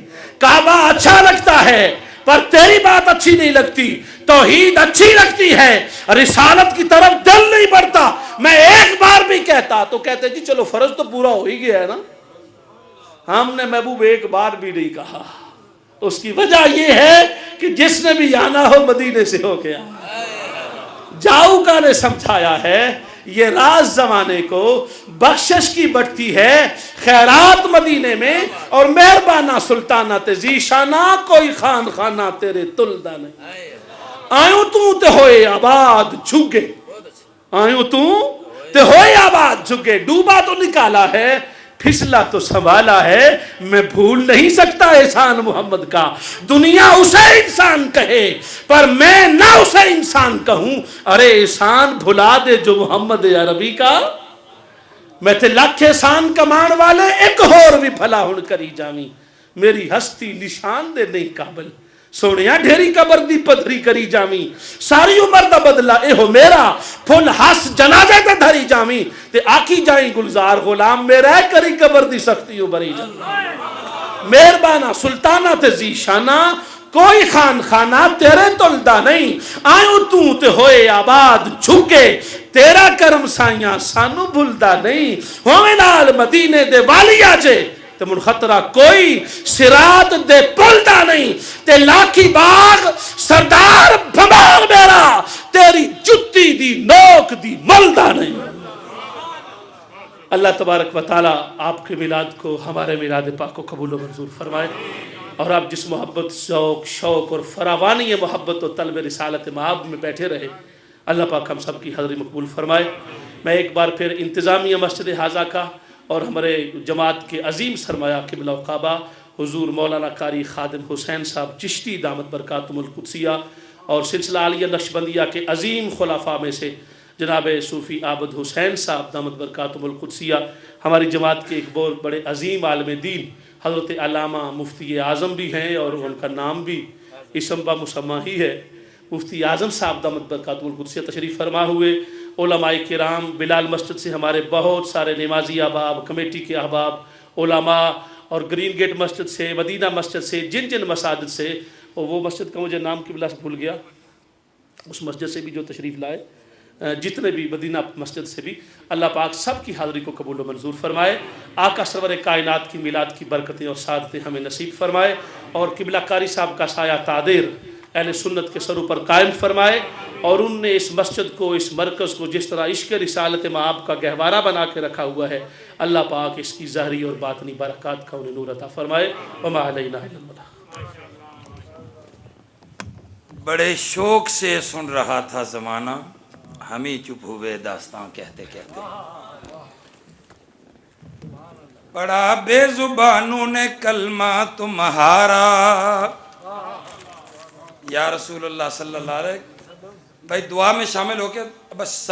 کعبہ اچھا لگتا ہے پر تیری بات اچھی نہیں لگتی، توحید اچھی لگتی ہے، رسالت کی طرف دل نہیں بڑھتا۔ میں ایک بار بھی کہتا تو کہتے جی چلو فرض تو پورا ہو ہی گیا ہے نا، ہم نے محبوب ایک بار بھی نہیں کہا۔ اس کی وجہ یہ ہے کہ جس نے بھی آنا ہو مدینے سے ہو کے آنا۔ جاؤکا نے سمجھایا ہے یہ راز زمانے کو، بخشش کی بڑھتی ہے خیرات مدینے میں، اور مہربانہ سلطانہ زیشانہ کوئی خان خانہ تیرے تلدہ نہیں۔ آئیوں تو تے ہوئے آباد جھگے، آئیوں تو تے ہوئے آباد جھگے، ڈوبا تو نکالا ہے، پھسلا تو سنبھالا ہے، میں بھول نہیں سکتا احسان محمد کا۔ دنیا اسے انسان کہے پر میں نہ اسے انسان کہوں، ارے احسان بھلا دے جو محمد عربی کا، میں تے لاکھ احسان کمان والے ایک ہور بھی بھلا ہن کری جاویں، میری ہستی نشان دے نہیں قابل، سونیا ڈھیری قبر دی پدری کری جاویں، ساری عمر دا بدلہ اے ہو میرا، پھل ہس جنازے تے دھری جاویں، تے آکی جائیں گلزار غلام میرا ہے کری قبر دی سختیوں بری جاویں۔ مہربانہ سلطانہ تے زیشانہ کوئی خان خانہ تیرے تلدہ نہیں، آئیوں تو تے ہوئے آباد جھکے، تیرا کرم سائیاں سانو بھلدہ نہیں، ہوئے نال مدینے دے والی آجے تے من خطرہ کوئی سرات دے پلدہ نہیں، تے لاکھی باغ سردار بھماغ میرا تیری جتی دی نوک دی ملدہ نہیں۔ اللہ تبارک و تعالی آپ کے میلاد کو، ہمارے میلاد پاک کو قبول و منظور فرمائے، اور آپ جس محبت، شوق اور فراوانی محبت و طلب رسالت مآب میں بیٹھے رہے، اللہ پاک ہم سب کی حاضری مقبول فرمائے۔ میں ایک بار پھر انتظامیہ مسجد حاضہ کا اور ہمارے جماعت کے عظیم سرمایہ قبلہ و کعبہ حضور مولانا قاری خادم حسین صاحب چشتی دامت برکاتہم القدسیہ، اور سلسلہ عالیہ نقشبندیہ کے عظیم خلفاء میں سے جناب صوفی عابد حسین صاحب دامت برکاتہم القدسیہ، ہماری جماعت کے ایک بہت بڑے عظیم عالم دین حضرت علامہ مفتی اعظم بھی ہیں، اور ان کا نام بھی اسم با مسمہ ہی ہے، مفتی اعظم صاحب دامت برکاتہم القدسیہ تشریف فرما ہوئے، علماء کرام، بلال مسجد سے ہمارے بہت سارے نمازی احباب، کمیٹی کے احباب، علماء، اور گرین گیٹ مسجد سے، مدینہ مسجد سے، جن جن مساجد سے، اور وہ مسجد کا مجھے نام قبلہ سے بھول گیا، اس مسجد سے بھی جو تشریف لائے، جتنے بھی مدینہ مسجد سے بھی، اللہ پاک سب کی حاضری کو قبول و منظور فرمائے، آقا سرور کائنات کی میلاد کی برکتیں اور سعادتیں ہمیں نصیب فرمائے، اور قبلہ قاری صاحب کا سایہ تادیر اہل سنت کے سروں پر قائم فرمائے، اور ان نے اس مسجد کو، اس مرکز کو جس طرح عشق رسالت مآب کا گہوارہ بنا کے رکھا ہوا ہے، اللہ پاک اس کی ظاہری اور باطنی برکات کا انہیں نور عطا فرمائے۔ وما علینا الا البلاغ۔ بڑے شوق سے سن رہا تھا زمانہ، ہم ہی چپ ہوئے داستان کہتے کہتے، پڑھا بے زبانوں نے کلمہ تمہارا، یا رسول اللہ صلی اللہ علیہ وسلم، بھائی دعا میں شامل ہو کے بس